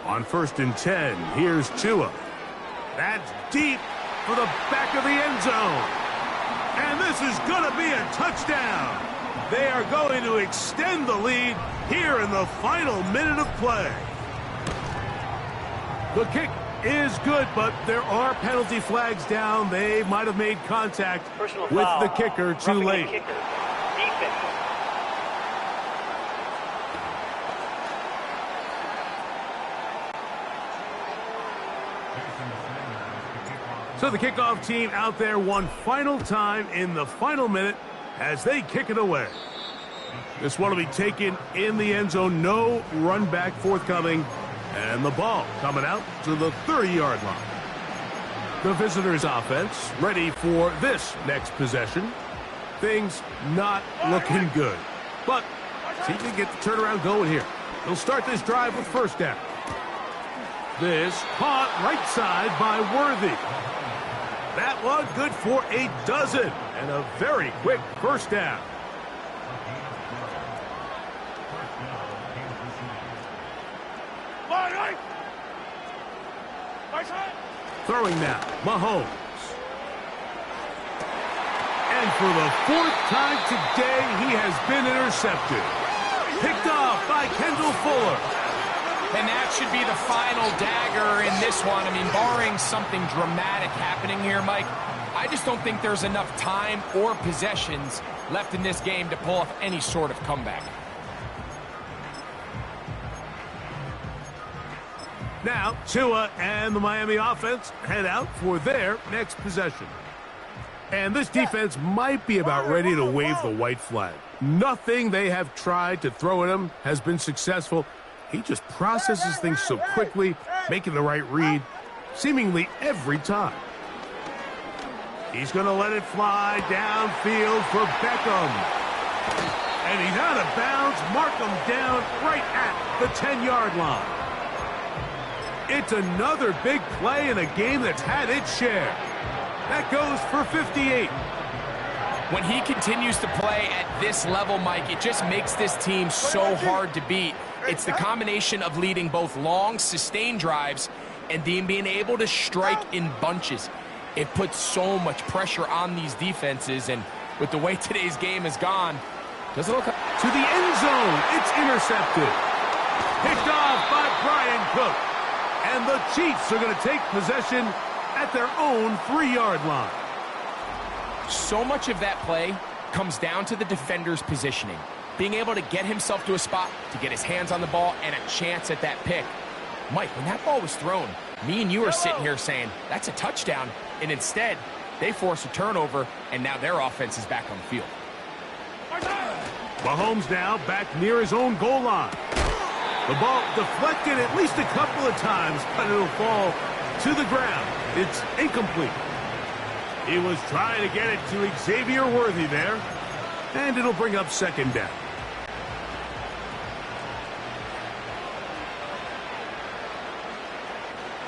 On first and 10, here's Tua. That's deep for the back of the end zone. And this is going to be a touchdown. They are going to extend the lead here in the final minute of play. The kick is good, but there are penalty flags down. They might have made contact Personal with foul. the kicker too Roughing the late. kicker. Defense. So the kickoff team out there one final time in the final minute as they kick it away. This one will be taken in the end zone. No run back forthcoming. And the ball coming out to the 30-yard line. The visitors' offense ready for this next possession. Things not looking good. But see if they can get the turnaround going here. They'll start this drive with first down. This caught right side by Worthy. That one good for a dozen. And a very quick first down. Throwing now, Mahomes. And for the fourth time today, he has been intercepted. Picked off by Kendall Fuller. And that should be the final dagger in this one. I mean, barring something dramatic happening here, Mike, I just don't think there's enough time or possessions left in this game to pull off any sort of comeback. Now, Tua and the Miami offense head out for their next possession. And this defense might be about ready to wave the white flag. Nothing they have tried to throw at him has been successful. He just processes things so quickly, making the right read, seemingly every time. He's going to let it fly downfield for Beckham. And he's out of bounds. Mark him down right at the 10-yard line. It's another big play in a game that's had its share. That goes for 58. When he continues to play at this level, Mike, it just makes this team so hard to beat. It's the combination of leading both long, sustained drives and then being able to strike in bunches. It puts so much pressure on these defenses, and with the way today's game has gone, does it look to the end zone? It's intercepted. Picked off by Brian Cook. And the Chiefs are going to take possession at their own 3-yard line. So much of that play comes down to the defender's positioning. Being able to get himself to a spot, to get his hands on the ball, and a chance at that pick. Mike, when that ball was thrown, me and you are sitting here saying, that's a touchdown. And instead, they force a turnover, and now their offense is back on the field. Mahomes now back near his own goal line. The ball deflected at least a couple of times, but it'll fall to the ground. It's incomplete. He was trying to get it to Xavier Worthy there, and it'll bring up second down.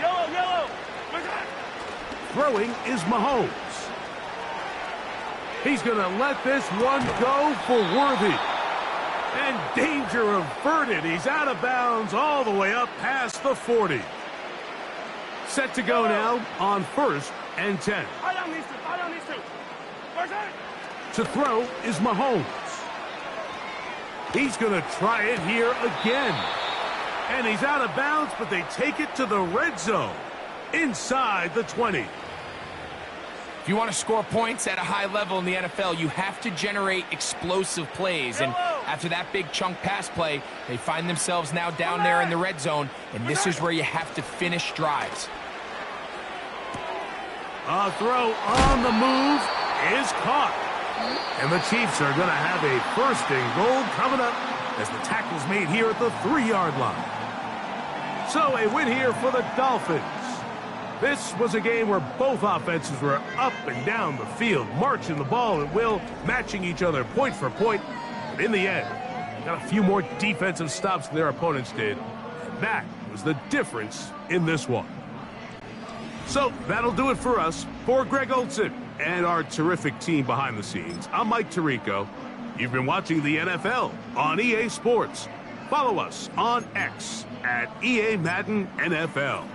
Yellow. Throwing is Mahomes. He's going to let this one go for Worthy. And danger averted. He's out of bounds all the way up past the 40. Set to go now on 1st and 10. Tie down these two. First down. To throw is Mahomes. He's going to try it here again. And he's out of bounds, but they take it to the red zone. Inside the 20. If you want to score points at a high level in the NFL, you have to generate explosive plays. And after that big chunk pass play, they find themselves now down there in the red zone. And this is where you have to finish drives. A throw on the move is caught. And the Chiefs are going to have a 1st and goal coming up as the tackle's made here at the 3-yard line. So a win here for the Dolphins. This was a game where both offenses were up and down the field, marching the ball at will, matching each other point for point. But in the end, got a few more defensive stops than their opponents did. And that was the difference in this one. So that'll do it for us. For Greg Olson and our terrific team behind the scenes, I'm Mike Tirico. You've been watching the NFL on EA Sports. Follow us on X at EA Madden NFL.